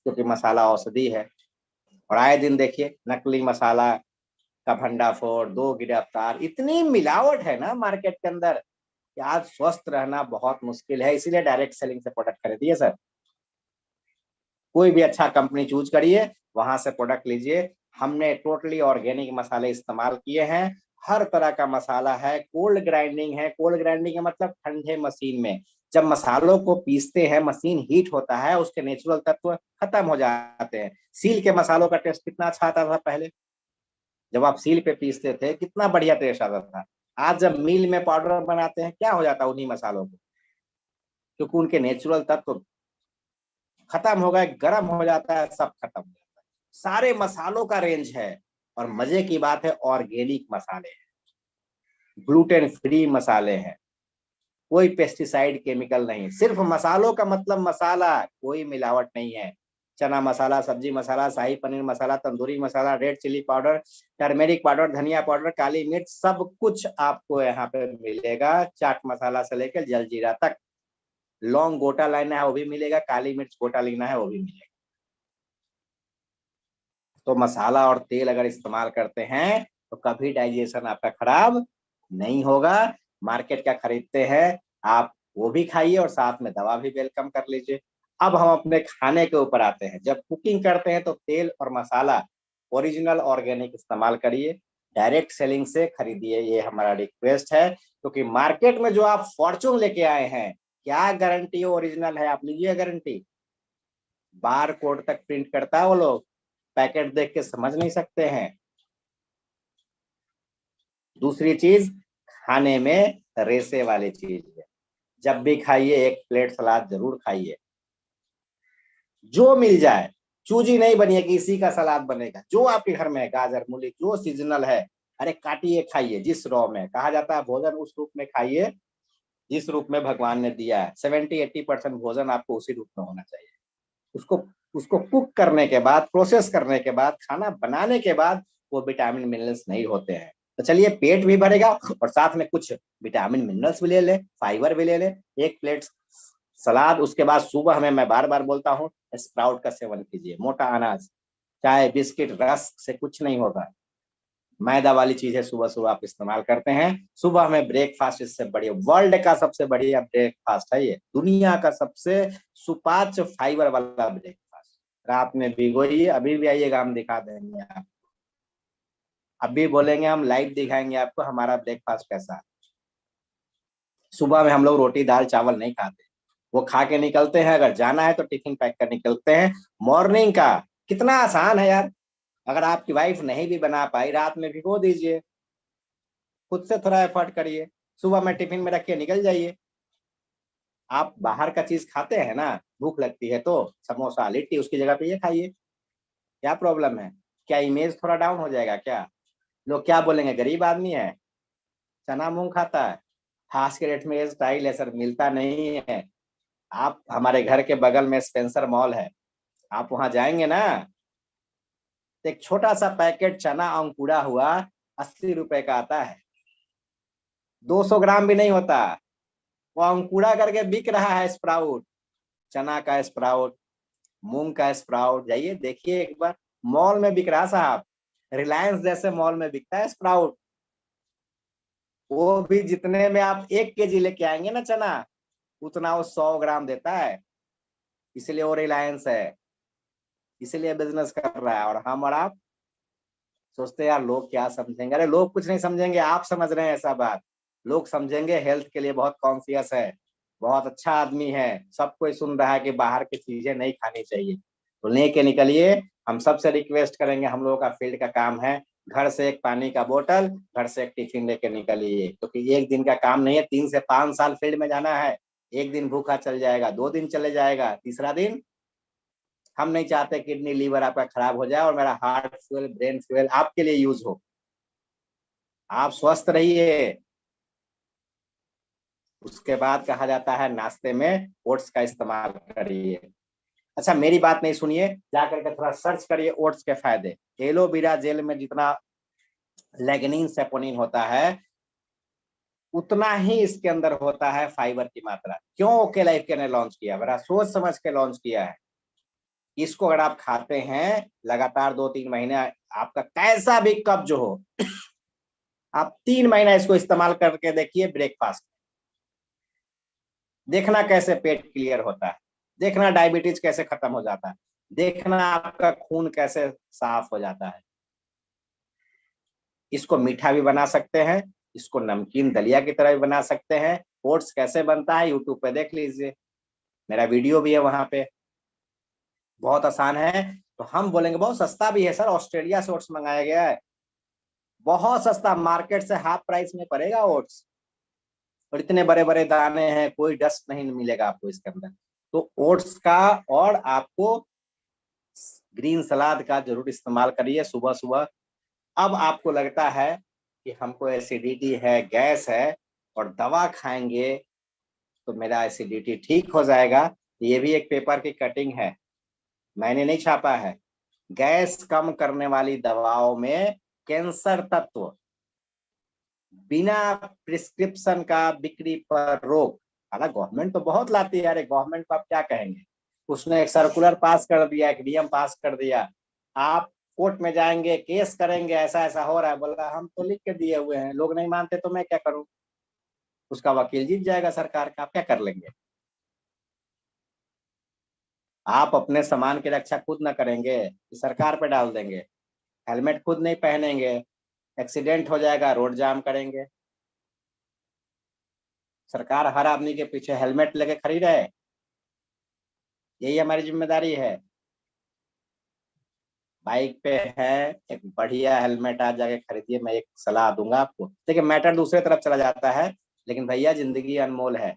क्योंकि मसाला औषधि है। और आए दिन देखिए नकली मसाला का भंडाफोड़, दो गिरफ्तार, इतनी मिलावट है ना मार्केट के अंदर कि आज स्वस्थ रहना बहुत मुश्किल है। इसीलिए डायरेक्ट सेलिंग से प्रोडक्ट खरीदिए सर। कोई भी अच्छा कंपनी चूज करिए, वहां से प्रोडक्ट लीजिए। हमने टोटली ऑर्गेनिक मसाले इस्तेमाल किए हैं। हर तरह का मसाला है। कोल्ड ग्राइंडिंग है। कोल्ड ग्राइंडिंग का मतलब ठंडे मशीन में जब मसालों को पीसते हैं, मशीन हीट होता है, उसके नेचुरल तत्व खत्म हो जाते हैं। सील के मसालों का टेस्ट कितना अच्छा आता था पहले, जब आप सील पे पीसते थे कितना बढ़िया टेस्ट आता था। आज जब मिल में पाउडर बनाते हैं, क्या हो जाता है उन्हीं मसालों को, क्योंकि उनके नेचुरल तत्व खत्म हो गए, गर्म हो जाता है, सब खत्म हो जाता है। सारे मसालों का रेंज है। और मजे की बात है, ऑर्गेनिक मसाले हैं, ग्लूटेन फ्री मसाले हैं, कोई पेस्टिसाइड केमिकल नहीं। सिर्फ मसालों का मतलब मसाला, कोई मिलावट नहीं है। चना मसाला, सब्जी मसाला, शाही पनीर मसाला, तंदूरी मसाला, red chilli powder, turmeric powder, धनिया पाउडर, काली मिर्च, सब कुछ आपको यहाँ पे मिलेगा। चाट मसाला से लेकर जलजीरा तक। लौंग गोटा लेना है वो भी मिलेगा, काली मिर्च गोटा लेना है वो भी मिलेगा। तो मसाला और तेल अगर इस्तेमाल करते हैं तो कभी डाइजेशन आपका खराब नहीं होगा। मार्केट का खरीदते हैं आप, वो भी खाइए और साथ में दवा भी वेलकम कर लीजिए। अब हम अपने खाने के ऊपर आते हैं। जब कुकिंग करते हैं तो तेल और मसाला ओरिजिनल ऑर्गेनिक इस्तेमाल करिए, डायरेक्ट सेलिंग से खरीदिए, ये हमारा रिक्वेस्ट है। क्योंकि मार्केट में जो आप फॉर्चून लेके आए हैं, क्या गारंटी ओरिजिनल है? आप लीजिए गारंटी। बार कोड तक प्रिंट करता है वो लोग, पैकेट देख के समझ नहीं सकते हैं। दूसरी चीज, खाने में रेसे वाली चीज है। जब भी खाइए एक प्लेट सलाद जरूर खाइए, जो मिल जाए। चूजी नहीं बनिए कि इसी का सलाद बनेगा। जो आपके घर में है, गाजर मूली जो सीजनल है, अरे काटिए खाइए। जिस रॉ में कहा जाता है भोजन उस रूप में खाइए जिस रूप में भगवान ने दिया है। 70-80% भोजन आपको उसी रूप में होना चाहिए। उसको उसको कुक करने के बाद, प्रोसेस करने के बाद, खाना बनाने के बाद वो विटामिन मिनरल्स नहीं होते हैं। तो चलिए पेट भी भरेगा और साथ में कुछ विटामिन मिनरल्स भी ले ले, फाइबर भी ले ले। एक प्लेट सलाद, उसके बाद सुबह में मैं बार बार बोलता हूँ स्प्राउट का सेवन कीजिए, मोटा अनाज, चाय बिस्किट रस्क से कुछ नहीं होगा। मैदा वाली चीजें सुबह सुबह आप इस्तेमाल करते हैं, सुबह में ब्रेकफास्ट इससे बढ़िया, वर्ल्ड का सबसे बढ़िया ब्रेकफास्ट है ये, दुनिया का सबसे सुपाच्य फाइबर वाला ब्रेकफास्ट। रात में भिगोइए, अभी भी आइएगा हम दिखा देंगे आप, अभी बोलेंगे हम, लाइव दिखाएंगे आपको हमारा ब्रेकफास्ट कैसा है। सुबह में हम लोग रोटी दाल चावल नहीं खाते, वो खा के निकलते हैं, अगर जाना है तो टिफिन पैक कर निकलते हैं। मॉर्निंग का कितना आसान है यार, अगर आपकी वाइफ नहीं भी बना पाई, रात में भिगो दीजिए, खुद से थोड़ा एफर्ट करिए, सुबह में टिफिन में रख के निकल जाइए। आप बाहर का चीज खाते हैं ना, भूख लगती है तो समोसा लिट्टी, उसकी जगह पे ये खाइए, क्या प्रॉब्लम है? क्या इमेज थोड़ा डाउन हो जाएगा क्या? लोग क्या बोलेंगे, गरीब आदमी है, चना मूंग खाता है। खास के रेट में ये स्टाइल है सर, मिलता नहीं है। आप हमारे घर के बगल में स्पेंसर मॉल है, आप वहां जाएंगे ना, तो एक छोटा सा पैकेट चना अंकुरा हुआ 80 रुपए का आता है, 200 ग्राम भी नहीं होता, वो अंकुरा करके बिक रहा है। स्प्राउट, चना का स्प्राउट, मूंग का स्प्राउट, जाइए देखिए एक बार, मॉल में बिक रहा साहब, रिलायंस जैसे मॉल में बिकता है स्प्राउट। वो भी जितने में आप 1 केजी लेके आएंगे ना चना, उतना वो 100 ग्राम देता है, इसलिए वो रिलायंस है, इसलिए बिजनेस कर रहा है। और हम और आप सोचते हैं यार लोग क्या समझेंगे, अरे लोग कुछ नहीं समझेंगे, आप समझ रहे हैं ऐसा बात। लोग समझेंगे हेल्थ के लिए बहुत कॉन्शियस है, बहुत अच्छा आदमी है, सब कोई सुन रहा है कि बाहर की चीजें नहीं खानी चाहिए, तो लेके निकलिए। हम सबसे रिक्वेस्ट करेंगे, हम लोगों का फील्ड का काम है, घर से एक पानी का बोतल, घर से एक टिफिन लेके निकलिए, क्योंकि एक दिन का काम नहीं है, 3 से 5 साल फील्ड में जाना है। एक दिन भूखा चल जाएगा, 2 दिन चले जाएगा, तीसरा दिन हम नहीं चाहते किडनी लीवर आपका खराब हो जाए और मेरा हार्ट फ्यूल ब्रेन फ्यूल आपके लिए यूज हो। आप स्वस्थ रहिए। उसके बाद कहा जाता है नाश्ते में ओट्स का इस्तेमाल करिए। अच्छा मेरी बात नहीं सुनिए, जाकर के थोड़ा सर्च करिए ओट्स के फायदे। एलोवेरा जेल में जितना लेग्निन सेपोनिन होता है, उतना ही इसके अंदर होता है फाइबर की मात्रा। क्यों ओके लाइफ के ने लॉन्च किया, बड़ा सोच समझ के लॉन्च किया है। इसको अगर आप खाते हैं लगातार 2-3 महीने, आपका कैसा भी कब्ज हो, आप 3 महीना इसको इस्तेमाल करके देखिए ब्रेकफास्ट, देखना कैसे पेट क्लियर होता है, देखना डायबिटीज कैसे खत्म हो जाता है, देखना आपका खून कैसे साफ हो जाता है। इसको मीठा भी बना सकते हैं, इसको नमकीन दलिया की तरह भी बना सकते हैं। ओट्स कैसे बनता है यूट्यूब पे देख लीजिए, मेरा वीडियो भी है वहां पे, बहुत आसान है। तो हम बोलेंगे बहुत सस्ता भी है सर, ऑस्ट्रेलिया से ओट्स मंगाया गया है, बहुत सस्ता, मार्केट से हाफ प्राइस में पड़ेगा ओट्स, और इतने बड़े बड़े दाने हैं, कोई डस्ट नहीं मिलेगा आपको इसके अंदर। तो ओट्स का, और आपको ग्रीन सलाद का जरूर इस्तेमाल करिए सुबह सुबह। अब आपको लगता है कि हमको एसिडिटी है, गैस है, और दवा खाएंगे तो मेरा एसिडिटी ठीक हो जाएगा, ये भी एक पेपर की कटिंग है, मैंने नहीं छापा है। गैस कम करने वाली दवाओं में कैंसर तत्व बिना प्रिस्क्रिप्शन का बिक्री पर रोक। हालांकि गवर्नमेंट तो बहुत लाती है, अरे गवर्नमेंट को आप क्या कहेंगे, उसने एक सर्कुलर पास कर दिया, एक नियम पास कर दिया, आप कोर्ट में जाएंगे केस करेंगे ऐसा ऐसा हो रहा है, बोला हम तो लिख के दिए हुए हैं, लोग नहीं मानते तो मैं क्या करूं, उसका वकील जीत जाएगा सरकार का, आप क्या कर लेंगे? आप अपने सामान की रक्षा खुद ना करेंगे, सरकार पे डाल देंगे। हेलमेट खुद नहीं पहनेंगे, एक्सीडेंट हो जाएगा, रोड जाम करेंगे, सरकार हर आदमी के पीछे हेलमेट लेके खड़ी रहे, यही हमारी जिम्मेदारी है। बाइक पे है, एक बढ़िया हेलमेट आज जाके खरीदिए, मैं एक सलाह दूंगा आपको। देखिए मैटर दूसरे तरफ चला जाता है, लेकिन भैया जिंदगी अनमोल है।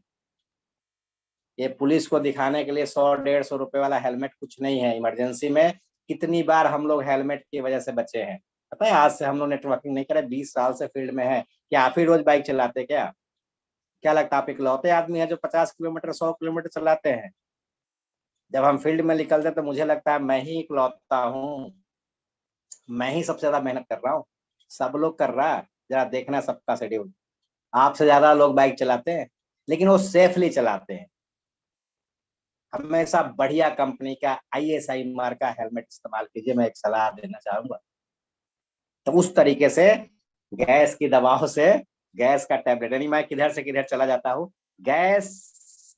ये पुलिस को दिखाने के लिए 100-150 रुपए वाला हेलमेट कुछ नहीं है। इमरजेंसी में कितनी बार हम लोग हेलमेट की वजह से बचे हैं, पता है? आज से हम लोग नेटवर्किंग नहीं करे, 20 साल से फील्ड में है। क्या आप ही रोज बाइक चलाते क्या? क्या लगता है आप इकलौते आदमी है जो 50 किलोमीटर 100 किलोमीटर चलाते हैं? जब हम फील्ड में निकलते तो मुझे लगता है मैं ही इकलौता हूँ, मैं ही सबसे ज्यादा मेहनत कर रहा हूँ, सब लोग कर रहा है। जरा देखना सबका शेड्यूल। आपसे ज्यादा लोग बाइक चलाते हैं, लेकिन वो सेफली चलाते हैं। हमेशा बढ़िया कंपनी का ISI मार्क का हेलमेट इस्तेमाल कीजिए, मैं एक सलाह देना चाहूंगा। तो उस तरीके से गैस की दवाओं से, गैस का टैबलेट, यानी मैं किधर से किधर चला जाता हूँ, गैस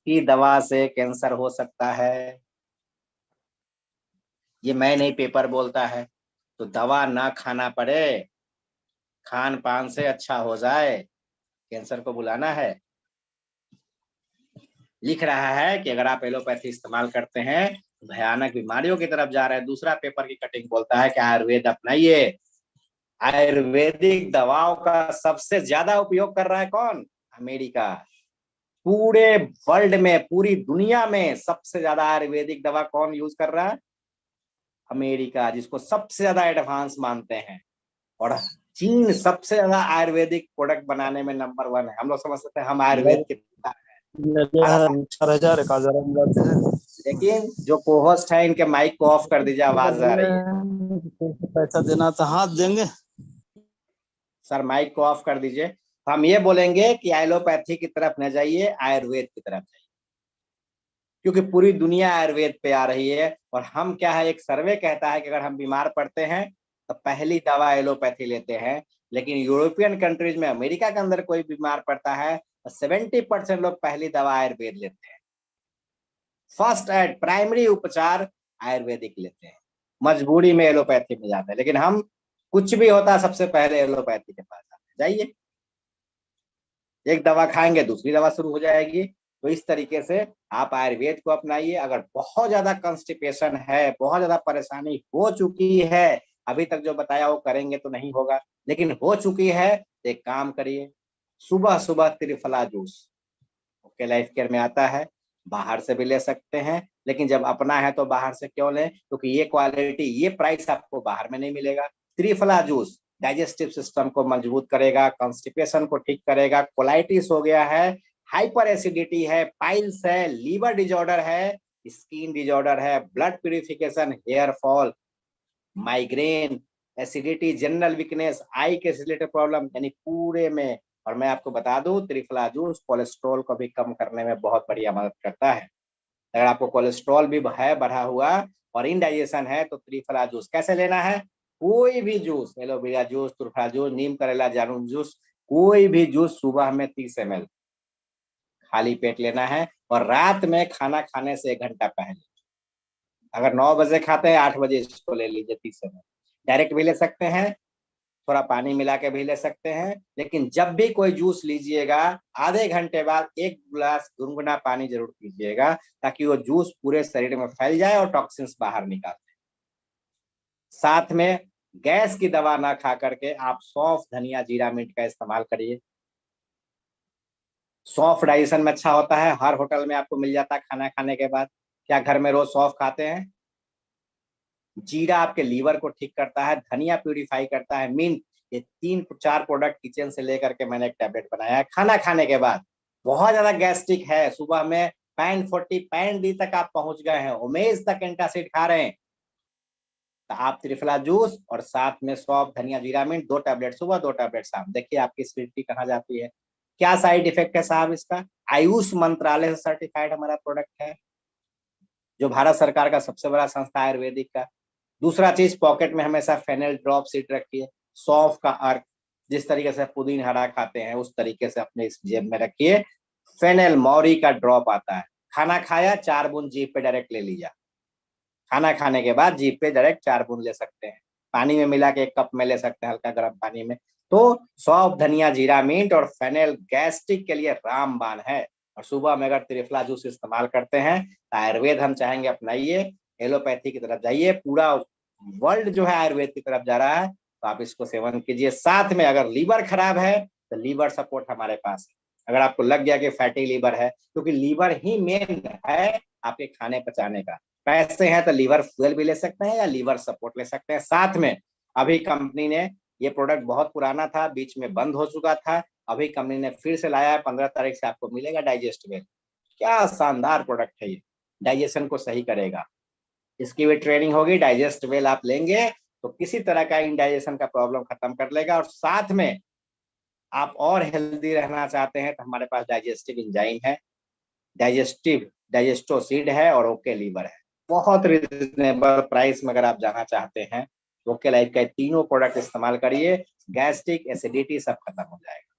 की दवा से कैंसर हो सकता है, ये मैं नहीं, पेपर बोलता है। तो दवा ना खाना पड़े, खान पान से अच्छा हो जाए, कैंसर को बुलाना है। लिख रहा है कि अगर आप एलोपैथी इस्तेमाल करते हैं भयानक बीमारियों की तरफ जा रहे हैं। दूसरा पेपर की कटिंग बोलता है कि आयुर्वेद अपनाइए। आयुर्वेदिक दवाओं का सबसे ज्यादा उपयोग कर रहा है कौन? अमेरिका। पूरे वर्ल्ड में, पूरी दुनिया में सबसे ज्यादा आयुर्वेदिक दवा कौन यूज कर रहा है? अमेरिका, जिसको सबसे ज्यादा एडवांस मानते हैं। और चीन सबसे ज्यादा आयुर्वेदिक प्रोडक्ट बनाने में नंबर 1 है। हम लोग समझते हैं हम आयुर्वेद के पिता हैं, 4,000 का जरा मिलाते हैं। लेकिन जो कोहोस्ट है इनके माइक को ऑफ कर दीजिए, आवाज आ रही है। पैसा देना तो हाथ देंगे। सर माइक को ऑफ कर दीजिए। हम ये बोलेंगे कि एलोपैथी की तरफ न जाइए, आयुर्वेद की तरफ जाइए, क्योंकि पूरी दुनिया आयुर्वेद पे आ रही है। और हम क्या है, एक सर्वे कहता है कि अगर हम बीमार पड़ते हैं तो पहली दवा एलोपैथी लेते हैं। लेकिन यूरोपियन कंट्रीज में, अमेरिका के अंदर कोई बीमार पड़ता है तो 70% लोग पहली दवा आयुर्वेद लेते हैं। फर्स्ट एड, प्राइमरी उपचार आयुर्वेदिक लेते हैं, मजबूरी में एलोपैथी में जाते हैं। लेकिन हम कुछ भी होता है सबसे पहले एलोपैथी के पास जाते हैं। जाइए, एक दवा खाएंगे दूसरी दवा शुरू हो जाएगी। तो इस तरीके से आप आयुर्वेद को अपनाइए। अगर बहुत ज्यादा कंस्टिपेशन है, बहुत ज्यादा परेशानी हो चुकी है, अभी तक जो बताया वो करेंगे तो नहीं होगा, लेकिन हो चुकी है तो एक काम करिए, सुबह सुबह triphala juice okay life care में आता है, बाहर से भी ले सकते हैं। लेकिन जब अपना है तो बाहर से क्यों लें, क्योंकि ये क्वालिटी, ये प्राइस आपको बाहर में नहीं मिलेगा। त्रिफला जूस डाइजेस्टिव सिस्टम को मजबूत करेगा, कॉन्स्टिपेशन को ठीक करेगा, कोलाइटिस हो गया है, हाइपर एसिडिटी है, पाइल्स है, लीवर डिजॉर्डर है, स्किन डिजॉर्डर है, blood purification, hair fall, migraine, acidity, general weakness, eye के रिलेटेड प्रॉब्लम, यानी पूरे में। और मैं आपको बता दूं, त्रिफला जूस कोलेस्ट्रॉल को भी कम करने में बहुत बढ़िया मदद करता है। अगर आपको कोलेस्ट्रॉल भी है बढ़ा हुआ और इनडाइजेशन है तो त्रिफला जूस कैसे लेना है? कोई भी juice, aloe vera juice, triphala juice, नीम करेला जामुन जूस, कोई भी जूस सुबह में 30 ml खाली पेट लेना है। और रात में खाना खाने से 1 घंटा पहले, अगर 9 बजे खाते हैं 8 बजे इसको ले लीजिए 30 ml। डायरेक्ट भी ले सकते हैं, थोड़ा पानी मिला के भी ले सकते हैं। लेकिन जब भी कोई जूस लीजिएगा आधे घंटे बाद 1 गिलास गुनगुना पानी जरूर पीजिएगा, ताकि वो जूस पूरे शरीर में फैल जाए और टॉक्सिन्स बाहर निकाल दे। साथ में गैस की दवा ना खा करके आप सौंफ, धनिया, जीरा, मिर्च का इस्तेमाल करिए। सौंफ डाइजेशन में अच्छा होता है, हर होटल में आपको मिल जाता है खाना खाने के बाद। क्या घर में रोज सौंफ खाते हैं? जीरा आपके लीवर को ठीक करता है, धनिया प्यूरिफाई करता है, मिंट, ये 3-4 प्रोडक्ट किचन से लेकर के मैंने एक टैबलेट बनाया है खाना खाने के बाद। बहुत ज्यादा गैस्ट्रिक है, सुबह में पैन 40 पैन डी तक आप पहुंच गए हैं, ओमेज तक एंटासिड खा रहे हैं, तो आप त्रिफला जूस और साथ में सौंफ, धनिया, जीरा, मिंट, 2 टैबलेट सुबह 2 टैबलेट शाम, देखिए आपकी एसिडिटी कहाँ जाती है। क्या साइड इफेक्ट है साहब इसका? आयुष मंत्रालय से सर्टिफाइड हमारा प्रोडक्ट है, जो भारत सरकार का सबसे बड़ा संस्था आयुर्वेदिक का। दूसरा चीज, पॉकेट में हमेशा फेनेल ड्रॉप सीट रखिए, सौंफ का अर्क, जिस तरीके से पुदीन हरा खाते हैं उस तरीके से अपने इस जेब में रखिए। फेनेल मौरी का ड्रॉप आता है, खाना खाया 4 बूंद जीभ पे डायरेक्ट ले लीजिए। खाना खाने के बाद जीभ पे डायरेक्ट 4 बूंद ले सकते हैं, पानी में मिला के 1 कप में ले सकते हैं, हल्का गर्म पानी में। तो सौंफ, धनिया, जीरा, मिंट और फेनेल गैस्ट्रिक के लिए रामबाण है। और सुबह में अगर त्रिफला जूस इस्तेमाल करते हैं तो आयुर्वेद हम चाहेंगे अपनाइए, एलोपैथी की तरफ जाइए। पूरा वर्ल्ड जो है आयुर्वेद की तरफ जा रहा है, तो आप इसको सेवन कीजिए। साथ में अगर लीवर खराब है तो लीवर सपोर्ट हमारे पास है। अगर आपको लग गया कि फैटी लीवर है, क्योंकि लीवर ही मेन है आपके खाने पचाने का। पैसे हैं तो लीवर फ्यूल भी ले सकते हैं या लीवर सपोर्ट ले सकते हैं। साथ में अभी कंपनी ने, ये प्रोडक्ट बहुत पुराना था, बीच में बंद हो चुका था, अभी कंपनी ने फिर से लाया है, 15 तारीख से आपको मिलेगा डाइजेस्ट वेल। क्या शानदार प्रोडक्ट है ये, डाइजेशन को सही करेगा। इसकी भी ट्रेनिंग होगी, डाइजेस्ट वेल आप लेंगे तो किसी तरह का इंडाइजेशन का प्रॉब्लम खत्म कर लेगा। और साथ में आप और हेल्दी रहना चाहते हैं तो हमारे पास डाइजेस्टिव एंजाइम है, डाइजेस्टो सीड है और ओके लीवर है। बहुत रिजनेबल प्राइस में अगर आप जाना चाहते हैं तो ओके लाइफ का तीनों प्रोडक्ट इस्तेमाल करिए, गैस्ट्रिक एसिडिटी सब खत्म हो जाएगा।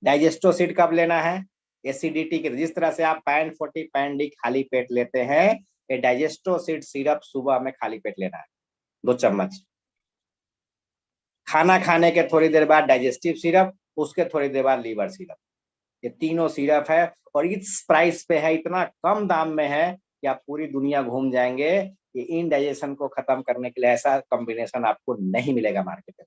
डाइजेस्टो सीड कब लेना है? एसिडिटी के, जिस तरह से आप पैन 40 पैन डी खाली पेट लेते हैं, ये डाइजेस्टो सीड सिरप सुबह में खाली पेट लेना है 2 चम्मच। खाना खाने के थोड़ी देर बाद डाइजेस्टिव सिरप, उसके थोड़ी देर बाद लीवर सिरप। ये तीनों सिरप है और इस प्राइस पे है, इतना कम दाम में है कि आप पूरी दुनिया घूम जाएंगे। ये इनडाइजेशन को खत्म करने के लिए ऐसा कॉम्बिनेशन आपको नहीं मिलेगा मार्केट में।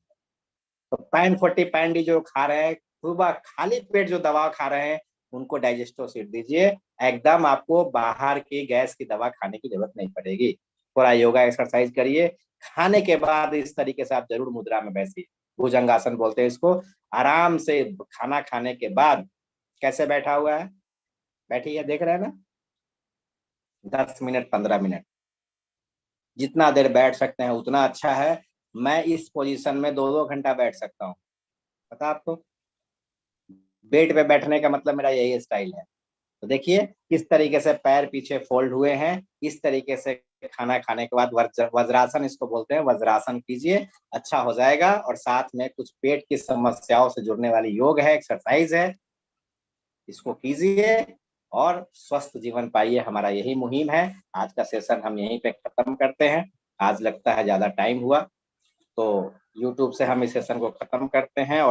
तो पैन 40 पैन डी जो खा रहे हैं, सुबह खाली पेट जो दवा खा रहे हैं, उनको डाइजेस्टो सीड दीजिए, एकदम आपको बाहर की गैस की दवा खाने की जरूरत नहीं पड़ेगी। थोड़ा योगा एक्सरसाइज करिए, खाने के बाद इस तरीके से आप जरूर मुद्रा में बैठिए, भुजंगासन बोलते हैं इसको। आराम से खाना खाने के बाद कैसे बैठा हुआ है, बैठिए, देख रहे हैं ना, 10 मिनट 15 मिनट, जितना देर बैठ सकते हैं उतना अच्छा है। मैं इस पोजीशन में 2-2 घंटा बैठ सकता हूँ, पता आपको। बेड पे बैठने का मतलब मेरा यही स्टाइल है। तो देखिए किस तरीके से पैर पीछे फोल्ड हुए हैं, इस तरीके से खाना खाने के बाद वज्रासन इसको बोलते हैं, वज्रासन कीजिए, अच्छा हो जाएगा। और साथ में कुछ पेट की समस्याओं से जुड़ने वाली योग है, एक्सरसाइज है, इसको कीजिए और स्वस्थ जीवन पाइए। हमारा यही मुहिम है। आज का सेशन हम यहीं पे खत्म करते हैं। आज लगता है ज्यादा टाइम हुआ, तो YouTube से हम इस सेशन को खत्म करते हैं और